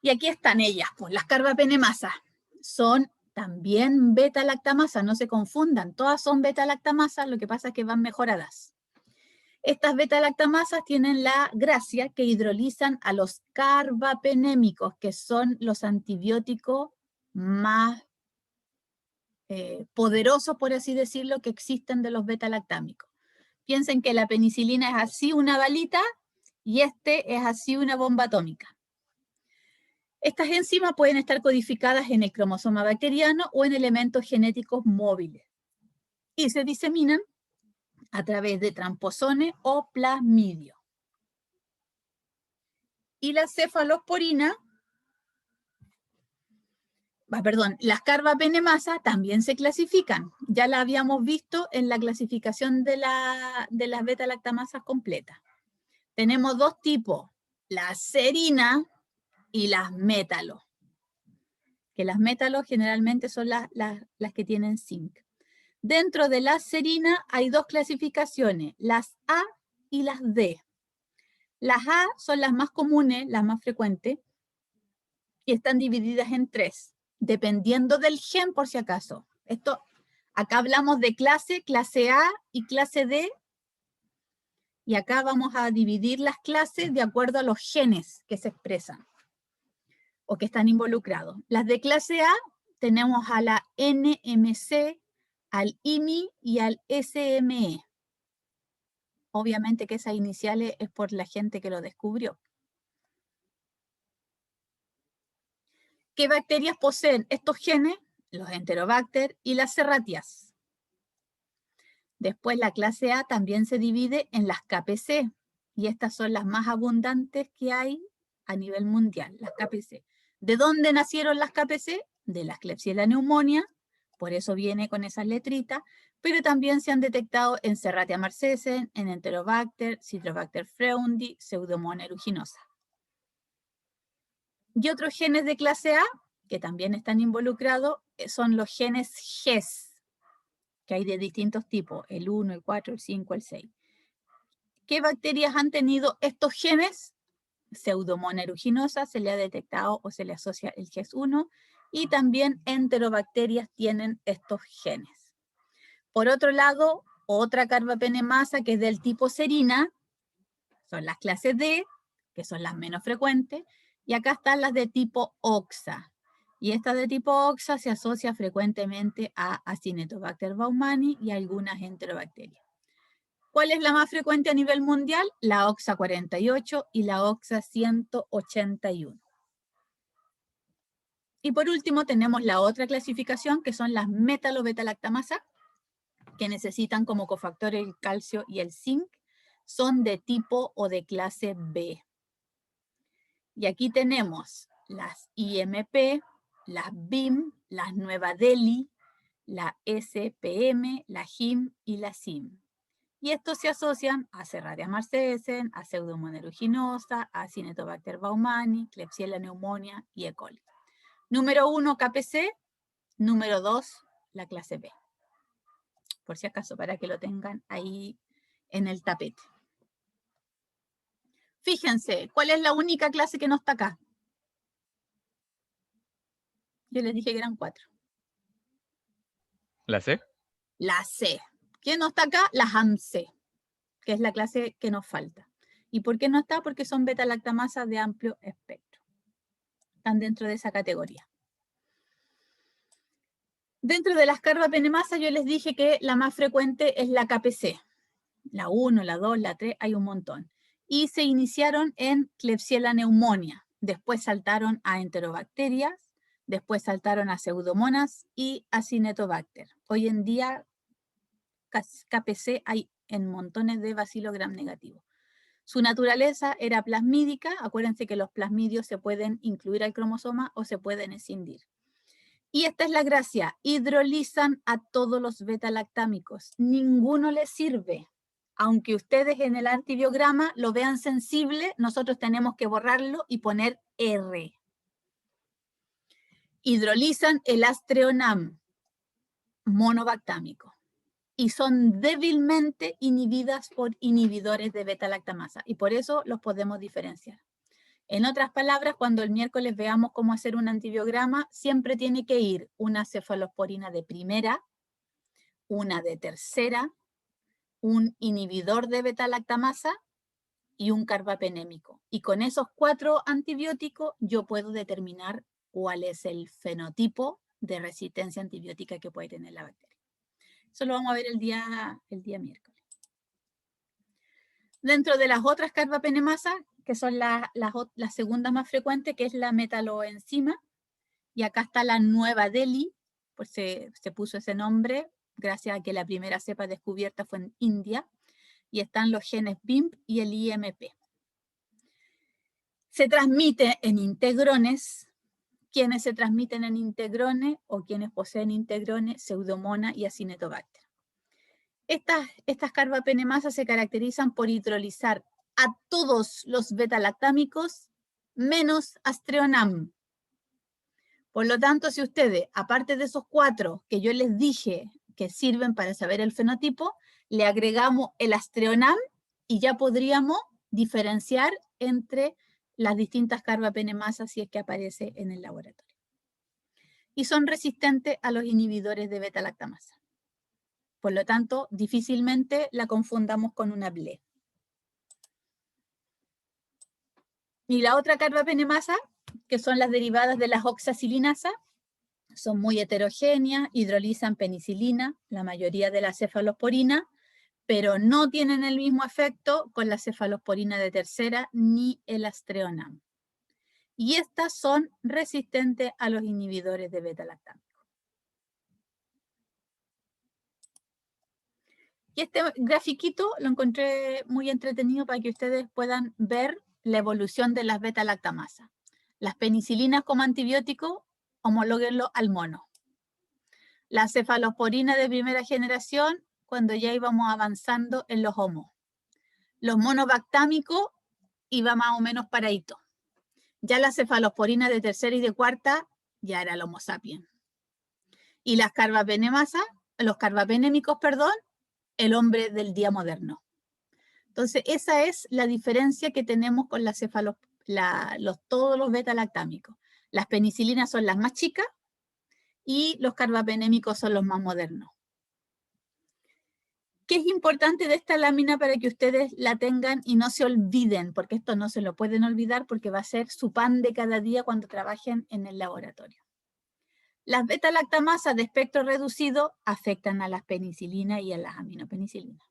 Y aquí están ellas, pues las carbapenemasas. Son también beta-lactamasa, no se confundan, todas son beta-lactamasas, lo que pasa es que van mejoradas. Estas beta-lactamasas tienen la gracia que hidrolizan a los carbapenémicos, que son los antibióticos más poderosos, por así decirlo, que existen de los beta-lactámicos. Piensen que la penicilina es así una balita y este es así una bomba atómica. Estas enzimas pueden estar codificadas en el cromosoma bacteriano o en elementos genéticos móviles y se diseminan a través de tramposones o plasmidio. Y la cefalosporina, las carbapenemasas también se clasifican. Ya la habíamos visto en la clasificación de las beta-lactamasas completas. Tenemos dos tipos, la serina y las métalos. Que las métalos generalmente son las que tienen zinc. Dentro de la serina hay dos clasificaciones, las A y las D. Las A son las más comunes, las más frecuentes, y están divididas en tres, dependiendo del gen por si acaso. Acá hablamos de clase A y clase D, y acá vamos a dividir las clases de acuerdo a los genes que se expresan o que están involucrados. Las de clase A tenemos a la NMC, al IMI y al SME. Obviamente que esas iniciales es por la gente que lo descubrió. ¿Qué bacterias poseen estos genes? Los Enterobacter y las Serratias. Después la clase A también se divide en las KPC, y estas son las más abundantes que hay a nivel mundial, las KPC. ¿De dónde nacieron las KPC? De la Klebsiella pneumoniae, por eso viene con esas letritas, pero también se han detectado en Serratia marcescens, en Enterobacter, Citrobacter freundi, Pseudomonas aeruginosa. Y otros genes de clase A, que también están involucrados, son los genes GES, que hay de distintos tipos, el 1, el 4, el 5, el 6. ¿Qué bacterias han tenido estos genes? Pseudomonas aeruginosa se le ha detectado o se le asocia el GES1, y también enterobacterias tienen estos genes. Por otro lado, otra carbapenemasa que es del tipo serina, son las clases D, que son las menos frecuentes, y acá están las de tipo OXA. Y esta de tipo OXA se asocia frecuentemente a Acinetobacter baumannii y a algunas enterobacterias. ¿Cuál es la más frecuente a nivel mundial? La OXA 48 y la OXA 181. Y por último tenemos la otra clasificación, que son las metalo-beta-lactamasas, que necesitan como cofactores el calcio y el zinc, son de tipo o de clase B. Y aquí tenemos las IMP, las BIM, las Nueva Delhi, la SPM, la HIM y la SIM. Y estos se asocian a Serratia marcescens, a Pseudomonas aeruginosa, a Acinetobacter baumannii, Klebsiella pneumonia y E. coli. Número 1, KPC. Número 2, la clase B. Por si acaso, para que lo tengan ahí en el tapete. Fíjense, ¿cuál es la única clase que no está acá? Yo les dije que eran 4. ¿La C? La C. ¿Quién no está acá? La HAMC, que es la clase que nos falta. ¿Y por qué no está? Porque son beta-lactamasas de amplio espectro. Están dentro de esa categoría. Dentro de las carbapenemasas yo les dije que la más frecuente es la KPC. La 1, la 2, la 3, hay un montón. Y se iniciaron en Klebsiella pneumonia. Después saltaron a enterobacterias, después saltaron a pseudomonas y a Acinetobacter. Hoy en día KPC hay en montones de Bacillus gram negativos. Su naturaleza era plasmídica. Acuérdense que los plasmidios se pueden incluir al cromosoma o se pueden escindir. Y esta es la gracia, hidrolizan a todos los beta-lactámicos. Ninguno les sirve. Aunque ustedes en el antibiograma lo vean sensible, nosotros tenemos que borrarlo y poner R. Hidrolizan el Astreonam monobactámico y son débilmente inhibidas por inhibidores de beta-lactamasa y por eso los podemos diferenciar. En otras palabras, cuando el miércoles veamos cómo hacer un antibiograma, siempre tiene que ir una cefalosporina de primera, una de tercera, un inhibidor de beta-lactamasa y un carbapenémico. Y con esos 4 antibióticos yo puedo determinar cuál es el fenotipo de resistencia antibiótica que puede tener la bacteria. Eso lo vamos a ver el día miércoles. Dentro de las otras carbapenemasas, que son las segundas más frecuentes, que es la metaloenzima, y acá está la nueva Delhi, pues se puso ese nombre gracias a que la primera cepa descubierta fue en India, y están los genes BIMP y el IMP. Se transmite en integrones. Quienes se transmiten en integrones o quienes poseen integrones, Pseudomonas y Acinetobacter. Estas carbapenemasas se caracterizan por hidrolizar a todos los beta-lactámicos menos Astreonam. Por lo tanto, si ustedes, aparte de esos 4 que yo les dije que sirven para saber el fenotipo, le agregamos el Astreonam y ya podríamos diferenciar entre las distintas carbapenemasas si es que aparece en el laboratorio. Y son resistentes a los inhibidores de beta-lactamasa. Por lo tanto, difícilmente la confundamos con una BLE. Y la otra carbapenemasa, que son las derivadas de las oxacilinasas, son muy heterogéneas, hidrolizan penicilina, la mayoría de la cefalosporina, pero no tienen el mismo efecto con la cefalosporina de tercera ni el Astreonam. Y estas son resistentes a los inhibidores de beta-lactámicos. Y este grafiquito lo encontré muy entretenido para que ustedes puedan ver la evolución de las beta-lactamasas. Las penicilinas como antibiótico, homológuenlo al mono. La cefalosporina de primera generación, cuando ya íbamos avanzando en los homos. Los monobactámicos iba más o menos paradito. Ya la cefalosporina de tercera y de cuarta ya era el Homo sapiens. Y las carbapenemasas, los carbapenémicos, perdón, el hombre del día moderno. Entonces, esa es la diferencia que tenemos con todos los beta-lactámicos. Las penicilinas son las más chicas y los carbapenémicos son los más modernos. ¿Qué es importante de esta lámina para que ustedes la tengan y no se olviden? Porque esto no se lo pueden olvidar porque va a ser su pan de cada día cuando trabajen en el laboratorio. Las beta-lactamasas de espectro reducido afectan a las penicilinas y a las aminopenicilinas.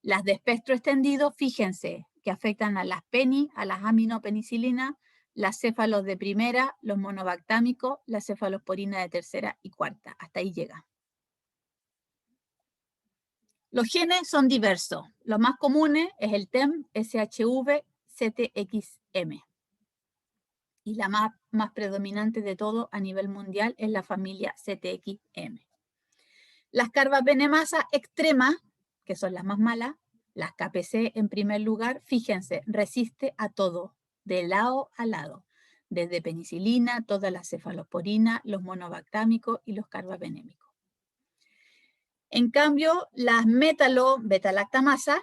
Las de espectro extendido, fíjense, que afectan a las a las aminopenicilinas, las céfalos de primera, los monobactámicos, la cefalosporina de tercera y cuarta. Hasta ahí llega. Los genes son diversos. Los más comunes es el TEM, SHV, CTXM. Y la más predominante de todo a nivel mundial es la familia CTXM. Las carbapenemasas extremas, que son las más malas, las KPC en primer lugar, fíjense, resiste a todo, de lado a lado, desde penicilina, todas las cefalosporinas, los monobactámicos y los carbapenémicos. En cambio, las metalo-beta-lactamasas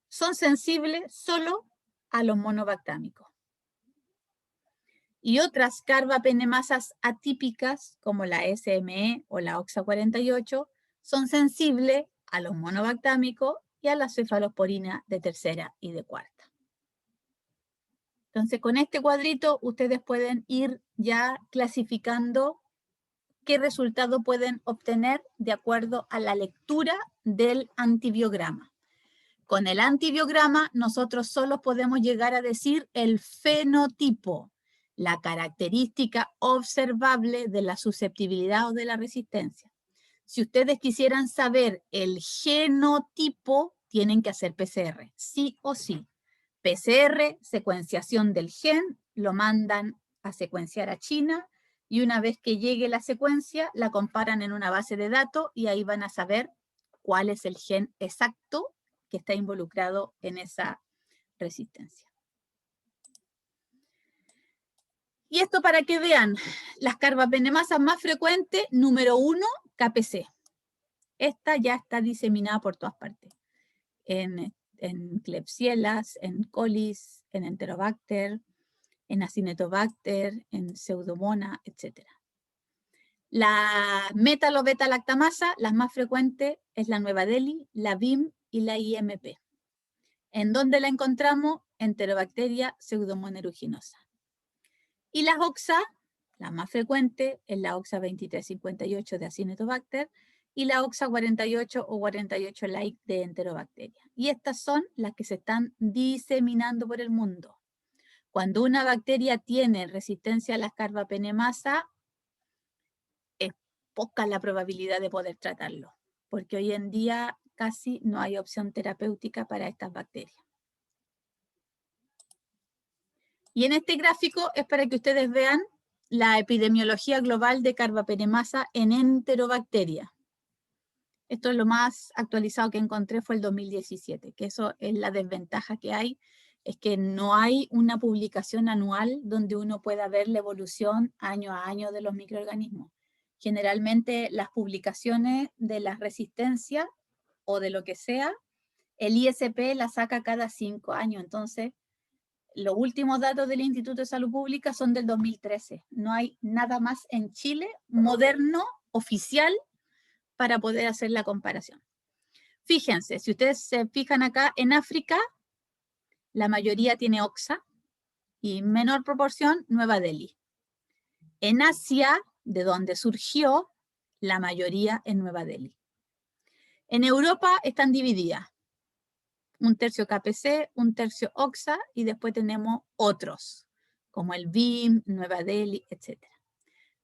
son sensibles solo a los monobactámicos. Y otras carbapenemasas atípicas, como la SME o la OXA48, son sensibles a los monobactámicos y a la cefalosporina de tercera y de cuarta. Entonces, con este cuadrito, ustedes pueden ir ya clasificando qué resultado pueden obtener de acuerdo a la lectura del antibiograma. Con el antibiograma, nosotros solo podemos llegar a decir el fenotipo, la característica observable de la susceptibilidad o de la resistencia. Si ustedes quisieran saber el genotipo, tienen que hacer PCR, sí o sí. PCR, secuenciación del gen, lo mandan a secuenciar a China y una vez que llegue la secuencia, la comparan en una base de datos y ahí van a saber cuál es el gen exacto que está involucrado en esa resistencia. Y esto para que vean, las carbapenemasas más frecuentes, número 1, KPC. Esta ya está diseminada por todas partes. En Klebsielas, en Colis, en Enterobacter, en Acinetobacter, en Pseudomonas, etc. La metalo-beta-lactamasa, las más frecuentes, es la Nueva Delhi, la BIM y la IMP. ¿En dónde la encontramos? Enterobacteria Pseudomonas aeruginosa. Y las OXA, la más frecuente, es la OXA 2358 de Acinetobacter y la OXA 48 o 48 like de Enterobacteria. Y estas son las que se están diseminando por el mundo. Cuando una bacteria tiene resistencia a las carbapenemasa, es poca la probabilidad de poder tratarlo, porque hoy en día casi no hay opción terapéutica para estas bacterias. Y en este gráfico es para que ustedes vean la epidemiología global de carbapenemasa en Enterobacteria. Esto es lo más actualizado que encontré, fue el 2017, que eso es la desventaja que hay, es que no hay una publicación anual donde uno pueda ver la evolución año a año de los microorganismos. Generalmente las publicaciones de la resistencia o de lo que sea, el ISP la saca cada 5 años, entonces los últimos datos del Instituto de Salud Pública son del 2013. No hay nada más en Chile moderno, oficial, para poder hacer la comparación. Fíjense, si ustedes se fijan acá, en África, la mayoría tiene OXA y en menor proporción Nueva Delhi. En Asia, de donde surgió, la mayoría en Nueva Delhi. En Europa están divididas. 1/3 KPC, 1/3 OXA y después tenemos otros, como el BIM, Nueva Delhi, etc.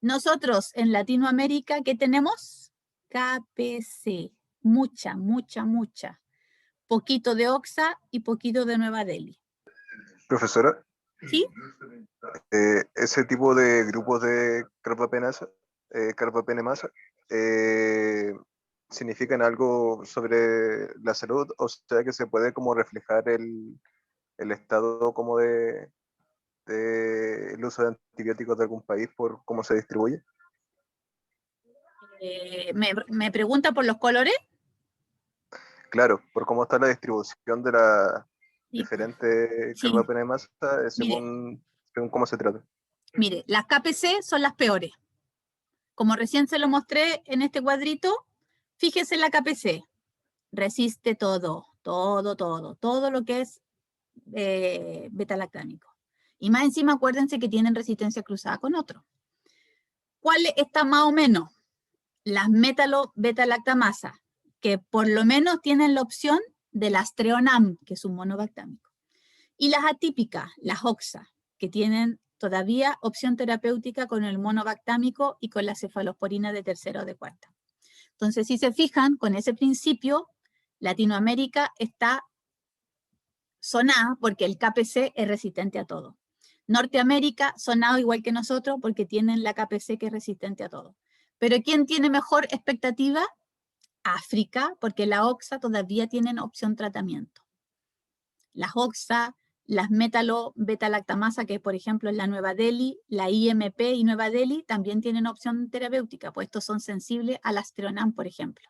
Nosotros en Latinoamérica, ¿qué tenemos? KPC, mucha. Poquito de OXA y poquito de Nueva Delhi. Profesora, ¿Sí? ese tipo de grupos de carbapenemasa, ¿significan algo sobre la salud? O sea, que se puede como reflejar el estado como de el uso de antibióticos de algún país por cómo se distribuye. ¿Me pregunta por los colores? Claro, por cómo está la distribución de la diferente Sí. carbapenemasa según cómo se trata. Mire, las KPC son las peores. Como recién se lo mostré en este cuadrito, fíjese en la KPC. Resiste todo lo que es beta-lactámico. Y más encima, acuérdense que tienen resistencia cruzada con otro. ¿Cuál está más o menos? Las metalo-beta-lactamasa, que por lo menos tienen la opción del Astreonam, que es un monobactámico. Y las atípicas, las OXA, que tienen todavía opción terapéutica con el monobactámico y con la cefalosporina de tercera o de cuarta. Entonces, si se fijan, con ese principio, Latinoamérica está sonada porque el KPC es resistente a todo. Norteamérica, sonado igual que nosotros porque tienen la KPC que es resistente a todo. Pero ¿quién tiene mejor expectativa? África, porque la OXA todavía tienen opción tratamiento. Las OXA, las metalo-beta-lactamasa, que por ejemplo en la Nueva Delhi, la IMP y Nueva Delhi también tienen opción terapéutica, pues estos son sensibles al Astronam, por ejemplo.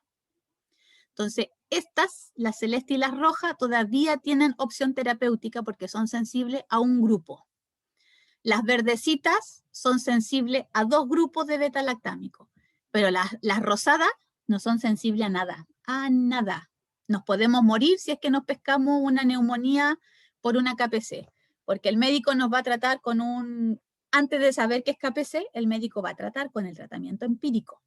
Entonces, estas, las celeste y las rojas, todavía tienen opción terapéutica porque son sensibles a un grupo. Las verdecitas son sensibles a 2 grupos de beta-lactámicos, pero las rosadas no son sensibles a nada, a nada. Nos podemos morir si es que nos pescamos una neumonía por una KPC, porque el médico nos va a tratar con antes de saber qué es KPC, el médico va a tratar con el tratamiento empírico.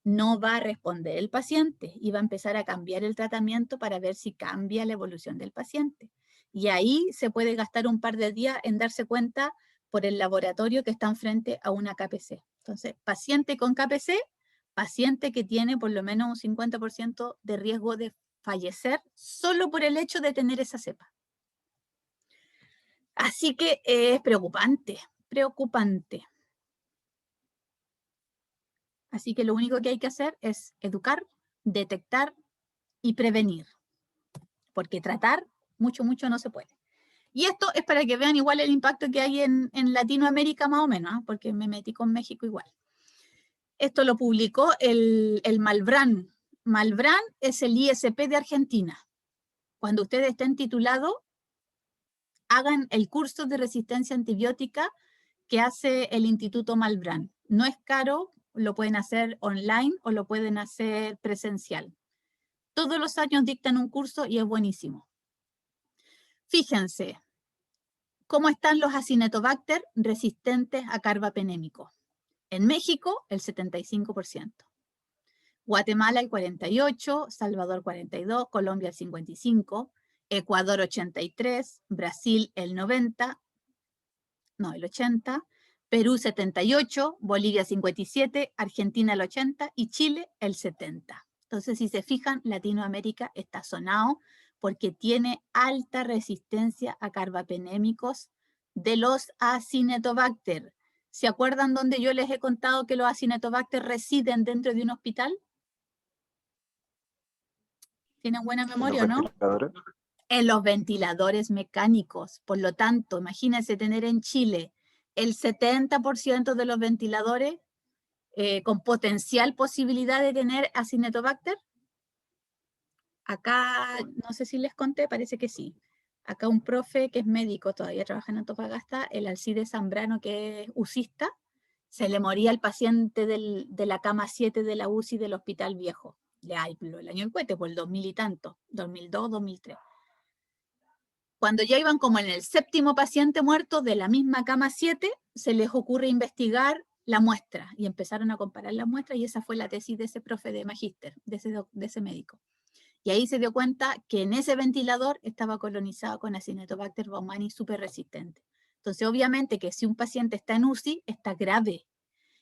No va a responder el paciente y va a empezar a cambiar el tratamiento para ver si cambia la evolución del paciente. Y ahí se puede gastar un par de días en darse cuenta por el laboratorio que están frente a una KPC. Entonces, paciente con KPC, paciente que tiene por lo menos un 50% de riesgo de fallecer solo por el hecho de tener esa cepa. Así que es preocupante, preocupante. Así que lo único que hay que hacer es educar, detectar y prevenir. Porque tratar mucho no se puede. Y esto es para que vean igual el impacto que hay en Latinoamérica más o menos, ¿eh? Porque me metí con México igual. Esto lo publicó el Malbrán. Malbrán es el ISP de Argentina. Cuando ustedes estén titulados, hagan el curso de resistencia antibiótica que hace el Instituto Malbrán. No es caro, lo pueden hacer online o lo pueden hacer presencial. Todos los años dictan un curso y es buenísimo. Fíjense, ¿cómo están los Acinetobacter resistentes a carbapenémico? En México, el 75%. Guatemala, el 48%, Salvador, 42%, Colombia, el 55%, Ecuador, 83%, Brasil, el 80%, Perú, 78%, Bolivia, 57%, Argentina, el 80% y Chile, el 70%. Entonces, si se fijan, Latinoamérica está sonado porque tiene alta resistencia a carbapenémicos de los Acinetobacter. ¿Se acuerdan donde yo les he contado que los Acinetobacter residen dentro de un hospital? ¿Tienen buena memoria o no? En los ventiladores mecánicos. Por lo tanto, imagínense tener en Chile el 70% de los ventiladores con potencial posibilidad de tener Acinetobacter. Acá, no sé si les conté, parece que sí. Acá un profe que es médico, todavía trabaja en Antofagasta, el Alcides Zambrano, que es UCIsta, se le moría el paciente de la cama 7 de la UCI del Hospital Viejo. El año del cohete, por el 2000 y tanto, 2002, 2003. Cuando ya iban como en el 7º paciente muerto de la misma cama 7, se les ocurre investigar la muestra y empezaron a comparar las muestras y esa fue la tesis de ese profe de magíster, de ese médico. Y ahí se dio cuenta que en ese ventilador estaba colonizado con Acinetobacter baumannii súper resistente. Entonces, obviamente que si un paciente está en UCI, está grave.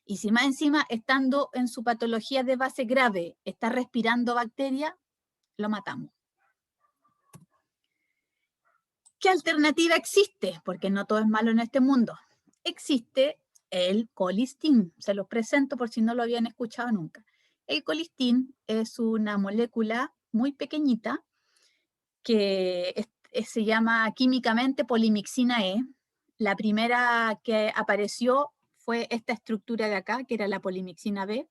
Y si más encima, estando en su patología de base grave, está respirando bacteria, lo matamos. ¿Qué alternativa existe? Porque no todo es malo en este mundo. Existe el colistin. Se los presento por si no lo habían escuchado nunca. El colistin es una molécula muy pequeñita que se llama químicamente polimixina E. La primera que apareció fue esta estructura de acá, que era la polimixina B,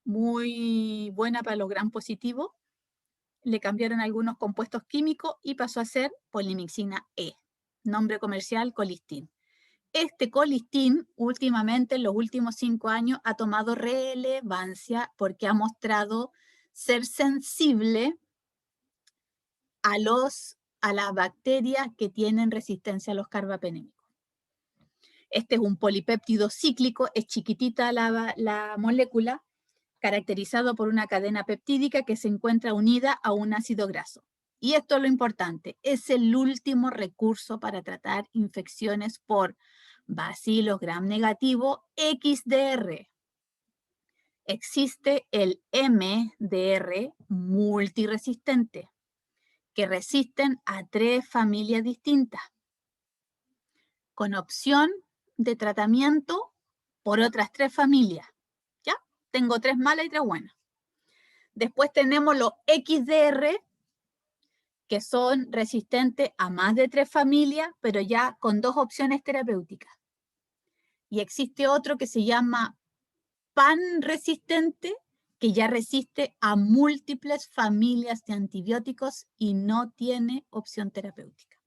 muy buena para los gram positivos. Le cambiaron algunos compuestos químicos y pasó a ser polimixina E, nombre comercial colistin. Este colistin últimamente, en los últimos 5 años, ha tomado relevancia porque ha mostrado ser sensible a las bacterias que tienen resistencia a los carbapenémicos. Este es un polipéptido cíclico, es chiquitita la molécula, caracterizado por una cadena peptídica que se encuentra unida a un ácido graso. Y esto es lo importante, es el último recurso para tratar infecciones por bacilos gram negativo XDR. Existe el MDR multiresistente, que resisten a 3 familias distintas, con opción de tratamiento por otras 3 familias. ¿Ya? Tengo 3 malas y 3 buenas. Después tenemos los XDR, que son resistentes a más de 3 familias, pero ya con 2 opciones terapéuticas. Y existe otro que se llama PAN resistente, que ya resiste a múltiples familias de antibióticos y no tiene opción terapéutica.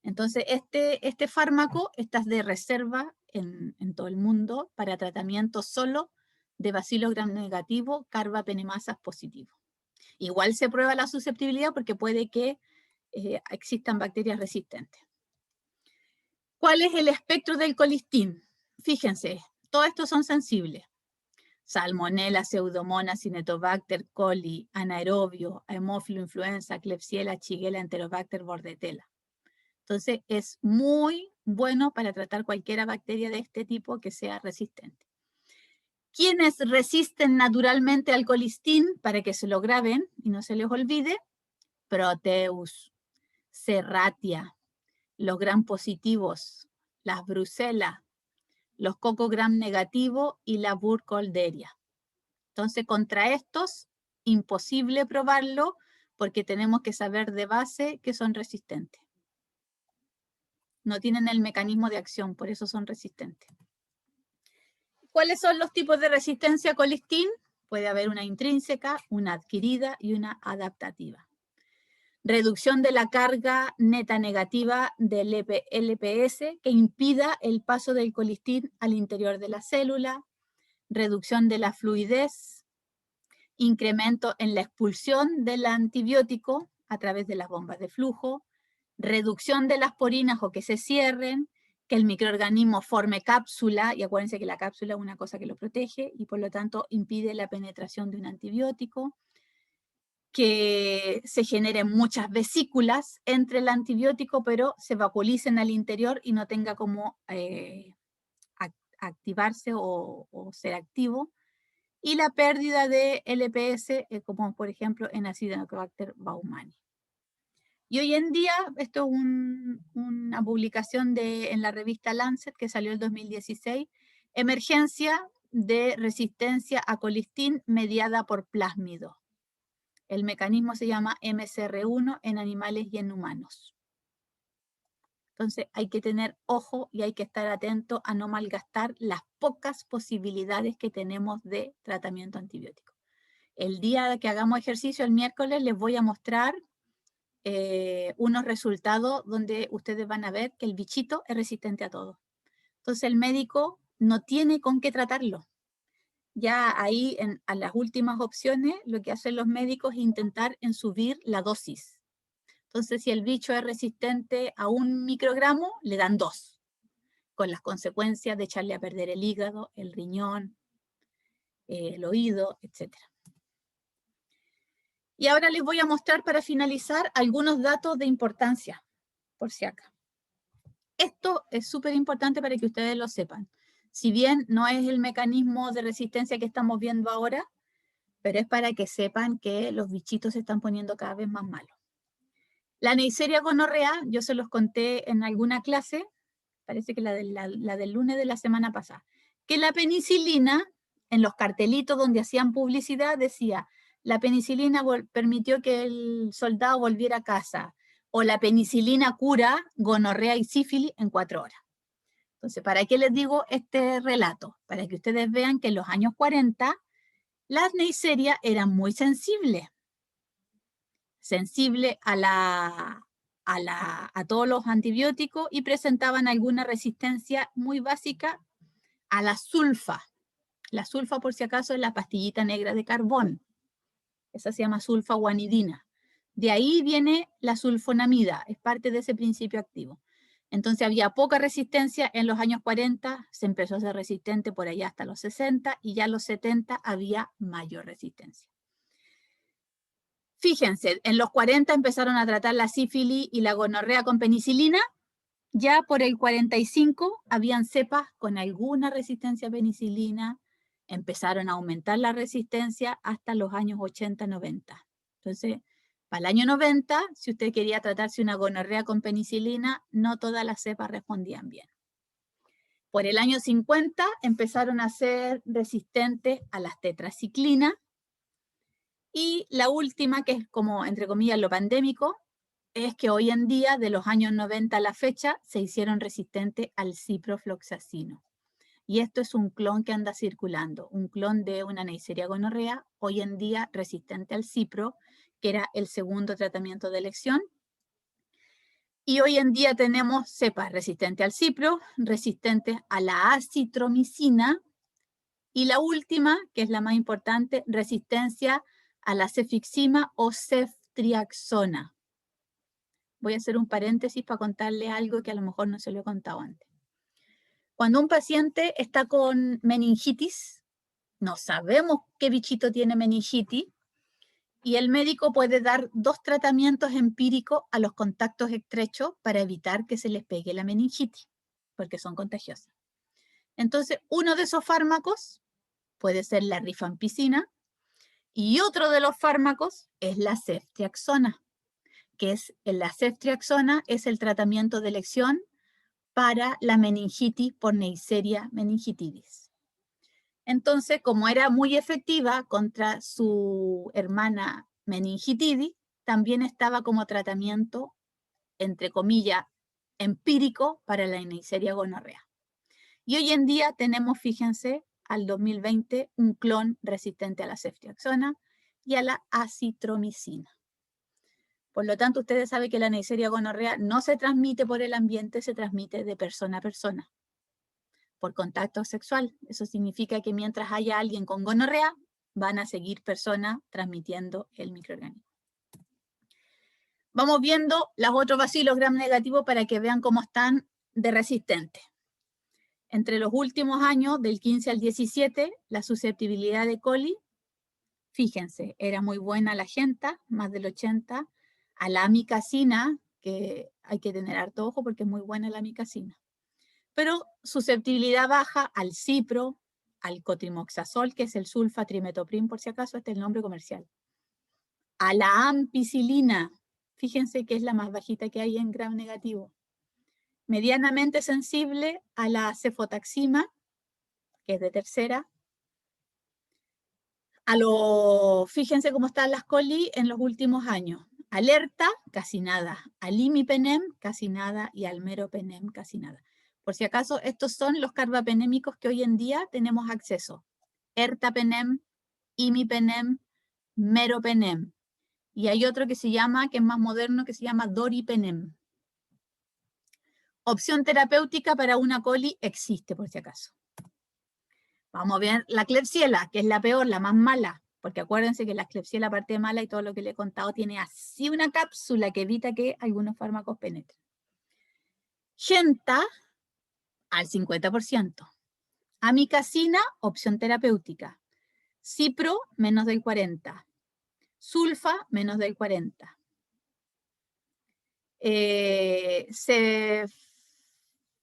Entonces, este fármaco está de reserva en todo el mundo para tratamiento solo de bacilo gram negativo, carbapenemasas positivo. Igual se prueba la susceptibilidad porque puede que existan bacterias resistentes. ¿Cuál es el espectro del colistín? Fíjense, todos estos son sensibles. Salmonella, Pseudomonas, Cinetobacter, coli, anaerobio, Haemophilus influenza, Klebsiella, Shigella, Enterobacter, Bordetella. Entonces es muy bueno para tratar cualquier bacteria de este tipo que sea resistente. ¿Quiénes resisten naturalmente al colistín? Para que se lo graben y no se les olvide: Proteus, Serratia, los gram positivos, las Bruselas, los coco gram negativos y la Burkholderia. Entonces, contra estos, imposible probarlo porque tenemos que saber de base que son resistentes. No tienen el mecanismo de acción, por eso son resistentes. ¿Cuáles son los tipos de resistencia a colistín? Puede haber una intrínseca, una adquirida y una adaptativa. Reducción de la carga neta negativa del LPS que impida el paso del colistín al interior de la célula. Reducción de la fluidez. Incremento en la expulsión del antibiótico a través de las bombas de flujo. Reducción de las porinas o que se cierren. Que el microorganismo forme cápsula, y acuérdense que la cápsula es una cosa que lo protege y por lo tanto impide la penetración de un antibiótico. Que se generen muchas vesículas entre el antibiótico, pero se vapulicen al interior y no tenga como activarse o ser activo. Y la pérdida de LPS, como por ejemplo en Acinetobacter baumannii. Y hoy en día, esto es una publicación en la revista Lancet que salió en 2016, emergencia de resistencia a colistín mediada por plásmido. El mecanismo se llama MCR1 en animales y en humanos. Entonces hay que tener ojo y hay que estar atento a no malgastar las pocas posibilidades que tenemos de tratamiento antibiótico. El día que hagamos ejercicio, el miércoles, les voy a mostrar unos resultados donde ustedes van a ver que el bichito es resistente a todo. Entonces el médico no tiene con qué tratarlo. Ya ahí, a las últimas opciones, lo que hacen los médicos es intentar subir la dosis. Entonces, si el bicho es resistente a 1 microgramo, le dan 2, con las consecuencias de echarle a perder el hígado, el riñón, el oído, etc. Y ahora les voy a mostrar, para finalizar, algunos datos de importancia, por si acá. Esto es súper importante para que ustedes lo sepan. Si bien no es el mecanismo de resistencia que estamos viendo ahora, pero es para que sepan que los bichitos se están poniendo cada vez más malos. La Neisseria gonorrea, yo se los conté en alguna clase, parece que la del lunes de la semana pasada, que la penicilina, en los cartelitos donde hacían publicidad, decía: la penicilina permitió que el soldado volviera a casa, o la penicilina cura gonorrea y sífilis en 4 horas. Entonces, ¿para qué les digo este relato? Para que ustedes vean que en los años 40 las Neisseria eran muy sensibles a todos los antibióticos y presentaban alguna resistencia muy básica a la sulfa. La sulfa, por si acaso, es la pastillita negra de carbón. Esa se llama sulfa-guanidina. De ahí viene la sulfonamida, es parte de ese principio activo. Entonces había poca resistencia en los años 40, se empezó a ser resistente por allá hasta los 60 y ya en los 70 había mayor resistencia. Fíjense, en los 40 empezaron a tratar la sífilis y la gonorrea con penicilina. Ya por el 45 habían cepas con alguna resistencia a penicilina. Empezaron a aumentar la resistencia hasta los años 80-90. Entonces, para el año 90, si usted quería tratarse una gonorrea con penicilina, no todas las cepas respondían bien. Por el año 50 empezaron a ser resistentes a las tetraciclinas. Y la última, que es como, entre comillas, lo pandémico, es que hoy en día, de los años 90 a la fecha, se hicieron resistentes al ciprofloxacino. Y esto es un clon que anda circulando, un clon de una Neisseria gonorrea, hoy en día resistente al cipro, que era el segundo tratamiento de elección. Y hoy en día tenemos cepas resistentes al cipro, resistentes a la acitromicina, y la última, que es la más importante, resistencia a la cefixima o ceftriaxona. Voy a hacer un paréntesis para contarle algo que a lo mejor no se lo he contado antes. Cuando un paciente está con meningitis, no sabemos qué bichito tiene meningitis, y el médico puede dar 2 tratamientos empíricos a los contactos estrechos para evitar que se les pegue la meningitis, porque son contagiosas. Entonces, uno de esos fármacos puede ser la rifampicina, y otro de los fármacos es la ceftriaxona, la ceftriaxona es el tratamiento de elección para la meningitis por Neisseria meningitidis. Entonces, como era muy efectiva contra su hermana meningitidis, también estaba como tratamiento, entre comillas, empírico para la Neisseria gonorrea. Y hoy en día tenemos, fíjense, al 2020, un clon resistente a la ceftriaxona y a la acitromicina. Por lo tanto, ustedes saben que la Neisseria gonorrea no se transmite por el ambiente, se transmite de persona a persona, por contacto sexual. Eso significa que mientras haya alguien con gonorrea, van a seguir personas transmitiendo el microorganismo. Vamos viendo los otros bacilos gram negativos para que vean cómo están de resistentes. Entre los últimos años, del 15 al 17, la susceptibilidad de coli, fíjense, era muy buena la genta, más del 80%, a la amicacina, que hay que tener harto ojo porque es muy buena la amicacina. Pero susceptibilidad baja al cipro, al cotrimoxazol, que es el sulfatrimetoprim, por si acaso, este es el nombre comercial. A la ampicilina, fíjense que es la más bajita que hay en gram negativo. Medianamente sensible a la cefotaxima, que es de tercera. Fíjense cómo están las coli en los últimos años. Alerta, casi nada. Al imipenem, casi nada. Y al meropenem, casi nada. Por si acaso, estos son los carbapenémicos que hoy en día tenemos acceso. Ertapenem, imipenem, meropenem. Y hay otro que se llama, que es más moderno, que se llama doripenem. Opción terapéutica para una coli existe, por si acaso. Vamos a ver la Klebsiella, que es la peor, la más mala. Porque acuérdense que la Klebsiella, aparte de mala y todo lo que le he contado, tiene así una cápsula que evita que algunos fármacos penetren. Genta, al 50%. Amicacina, opción terapéutica. Cipro, menos del 40%. Sulfa, menos del 40%.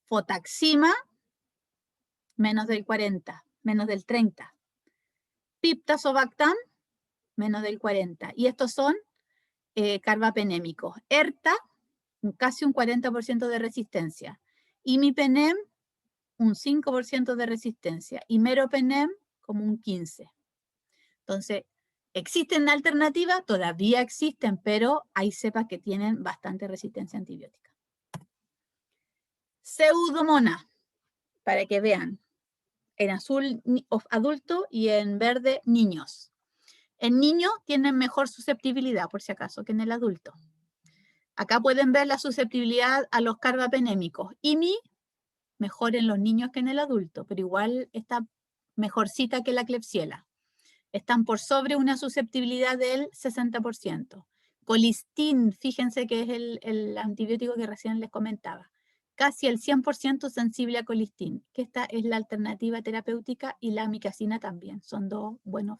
Cefotaxima, menos del 40%, menos del 30%. Piptazobactam, menos del 40%. Y estos son carbapenémicos. ERTA, casi un 40% de resistencia. Imipenem, un 5% de resistencia. Y meropenem, como un 15%. Entonces, ¿existen alternativas? Todavía existen, pero hay cepas que tienen bastante resistencia antibiótica. Pseudomonas, para que vean. En azul, adulto, y en verde, niños. En niños tienen mejor susceptibilidad, por si acaso, que en el adulto. Acá pueden ver la susceptibilidad a los carbapenémicos. IMI, mejor en los niños que en el adulto, pero igual está mejorcita que la Klebsiella. Están por sobre una susceptibilidad del 60%. Colistin, fíjense que es el antibiótico que recién les comentaba. Casi el 100% sensible a colistin, que esta es la alternativa terapéutica, y la amicacina también. Son dos buenos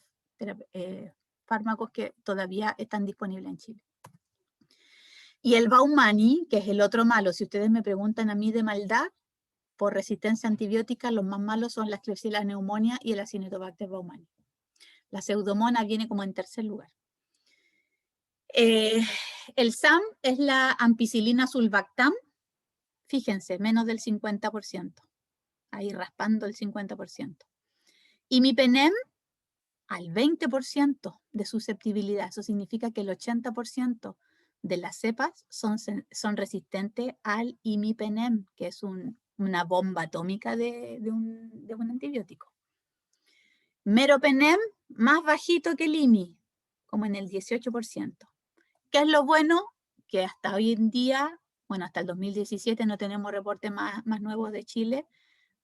fármacos que todavía están disponibles en Chile. Y el Baumani, que es el otro malo, si ustedes me preguntan a mí de maldad, por resistencia antibiótica, los más malos son la Klebsiella pneumonia y el Acinetobacter baumani. La pseudomona viene como en tercer lugar. El SAM es la ampicilina sulbactam, fíjense, menos del 50%, ahí raspando el 50%. Imipenem, al 20% de susceptibilidad. Eso significa que el 80% de las cepas son resistentes al imipenem, que es una bomba atómica de un antibiótico. Meropenem, más bajito que el IMI, como en el 18%. ¿Qué es lo bueno? Que hasta hoy en día, bueno, hasta el 2017 no tenemos reportes más nuevos de Chile.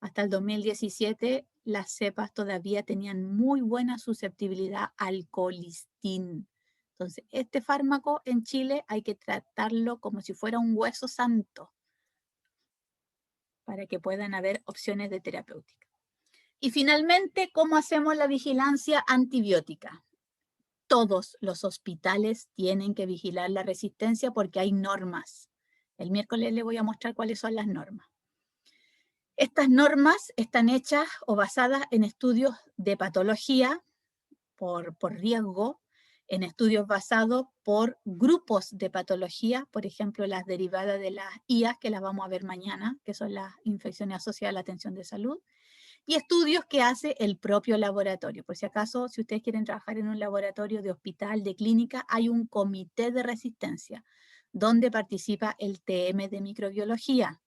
Hasta el 2017 las cepas todavía tenían muy buena susceptibilidad al colistin. Entonces, este fármaco en Chile hay que tratarlo como si fuera un hueso santo para que puedan haber opciones de terapéutica. Y finalmente, ¿cómo hacemos la vigilancia antibiótica? Todos los hospitales tienen que vigilar la resistencia porque hay normas. El miércoles les voy a mostrar cuáles son las normas. Estas normas están hechas o basadas en estudios de patología por riesgo, en estudios basados por grupos de patología, por ejemplo, las derivadas de las IAS, que las vamos a ver mañana, que son las infecciones asociadas a la atención de salud, y estudios que hace el propio laboratorio. Por si acaso, si ustedes quieren trabajar en un laboratorio de hospital, de clínica, hay un comité de resistencia donde participa el TM de microbiología.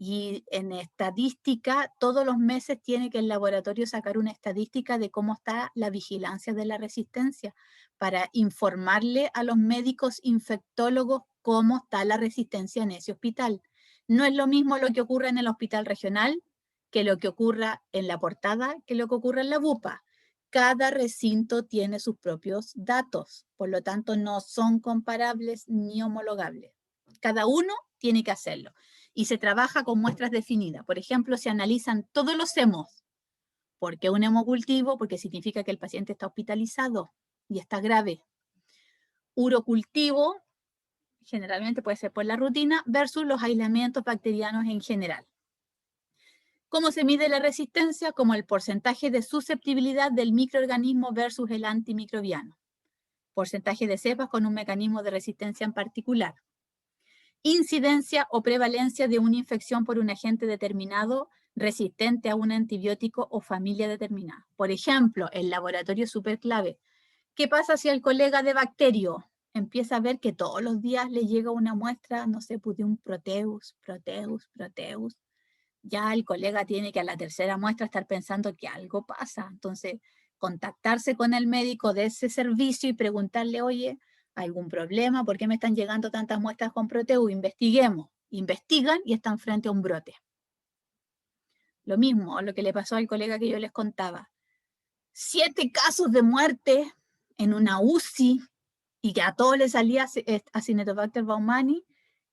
Y en estadística, todos los meses tiene que el laboratorio sacar una estadística de cómo está la vigilancia de la resistencia para informarle a los médicos infectólogos cómo está la resistencia en ese hospital. No es lo mismo lo que ocurre en el hospital regional que lo que ocurra en la Portada, que lo que ocurre en la BUPA. Cada recinto tiene sus propios datos, por lo tanto no son comparables ni homologables. Cada uno tiene que hacerlo. Y se trabaja con muestras definidas. Por ejemplo, se analizan todos los hemos. ¿Por qué un hemocultivo? Porque significa que el paciente está hospitalizado y está grave. Urocultivo, generalmente puede ser por la rutina, versus los aislamientos bacterianos en general. ¿Cómo se mide la resistencia? Como el porcentaje de susceptibilidad del microorganismo versus el antimicrobiano. Porcentaje de cepas con un mecanismo de resistencia en particular. Incidencia o prevalencia de una infección por un agente determinado resistente a un antibiótico o familia determinada. Por ejemplo, el laboratorio es súper clave. ¿Qué pasa si el colega de bacterio empieza a ver que todos los días le llega una muestra, no sé, pues de un Proteus? Ya el colega tiene que a la tercera muestra estar pensando que algo pasa. Entonces, contactarse con el médico de ese servicio y preguntarle, oye, ¿algún problema? ¿Por qué me están llegando tantas muestras con Proteu? Investiguemos. Investigan y están frente a un brote. Lo mismo, lo que le pasó al colega que yo les contaba. 7 casos de muerte en una UCI y que a todos les salía Acinetobacter baumannii,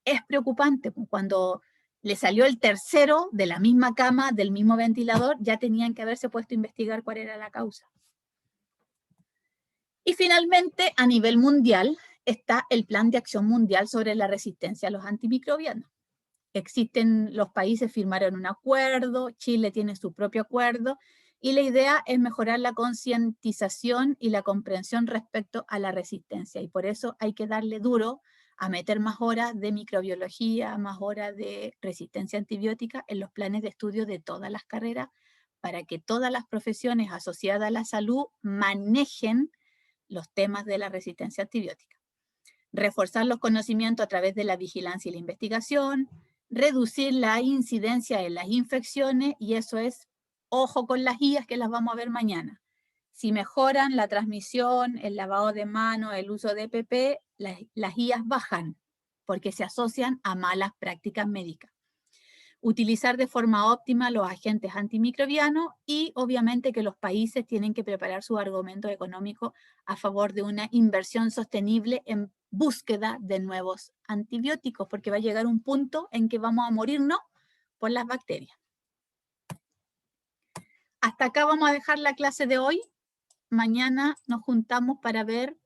es preocupante. Cuando le salió el tercero de la misma cama, del mismo ventilador, ya tenían que haberse puesto a investigar cuál era la causa. Y finalmente, a nivel mundial, está el Plan de Acción Mundial sobre la Resistencia a los Antimicrobianos. Los países firmaron un acuerdo, Chile tiene su propio acuerdo, y la idea es mejorar la concientización y la comprensión respecto a la resistencia. Y por eso hay que darle duro a meter más horas de microbiología, más horas de resistencia antibiótica en los planes de estudio de todas las carreras, para que todas las profesiones asociadas a la salud manejen los temas de la resistencia antibiótica. Reforzar los conocimientos a través de la vigilancia y la investigación, reducir la incidencia de las infecciones, y eso es, ojo con las IAS que las vamos a ver mañana. Si mejoran la transmisión, el lavado de manos, el uso de EPP, las IAS bajan porque se asocian a malas prácticas médicas. Utilizar de forma óptima los agentes antimicrobianos y obviamente que los países tienen que preparar su argumento económico a favor de una inversión sostenible en búsqueda de nuevos antibióticos, porque va a llegar un punto en que vamos a morirnos por las bacterias. Hasta acá vamos a dejar la clase de hoy. Mañana nos juntamos para ver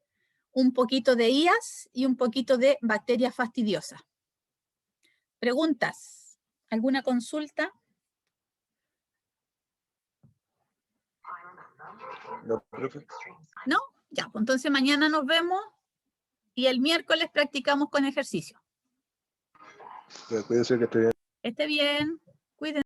un poquito de IAS y un poquito de bacterias fastidiosas. ¿Preguntas? ¿Alguna consulta? No, profe. ¿No? Ya, pues entonces mañana nos vemos y el miércoles practicamos con ejercicio. Cuídese que esté bien. Esté bien. Cuídense.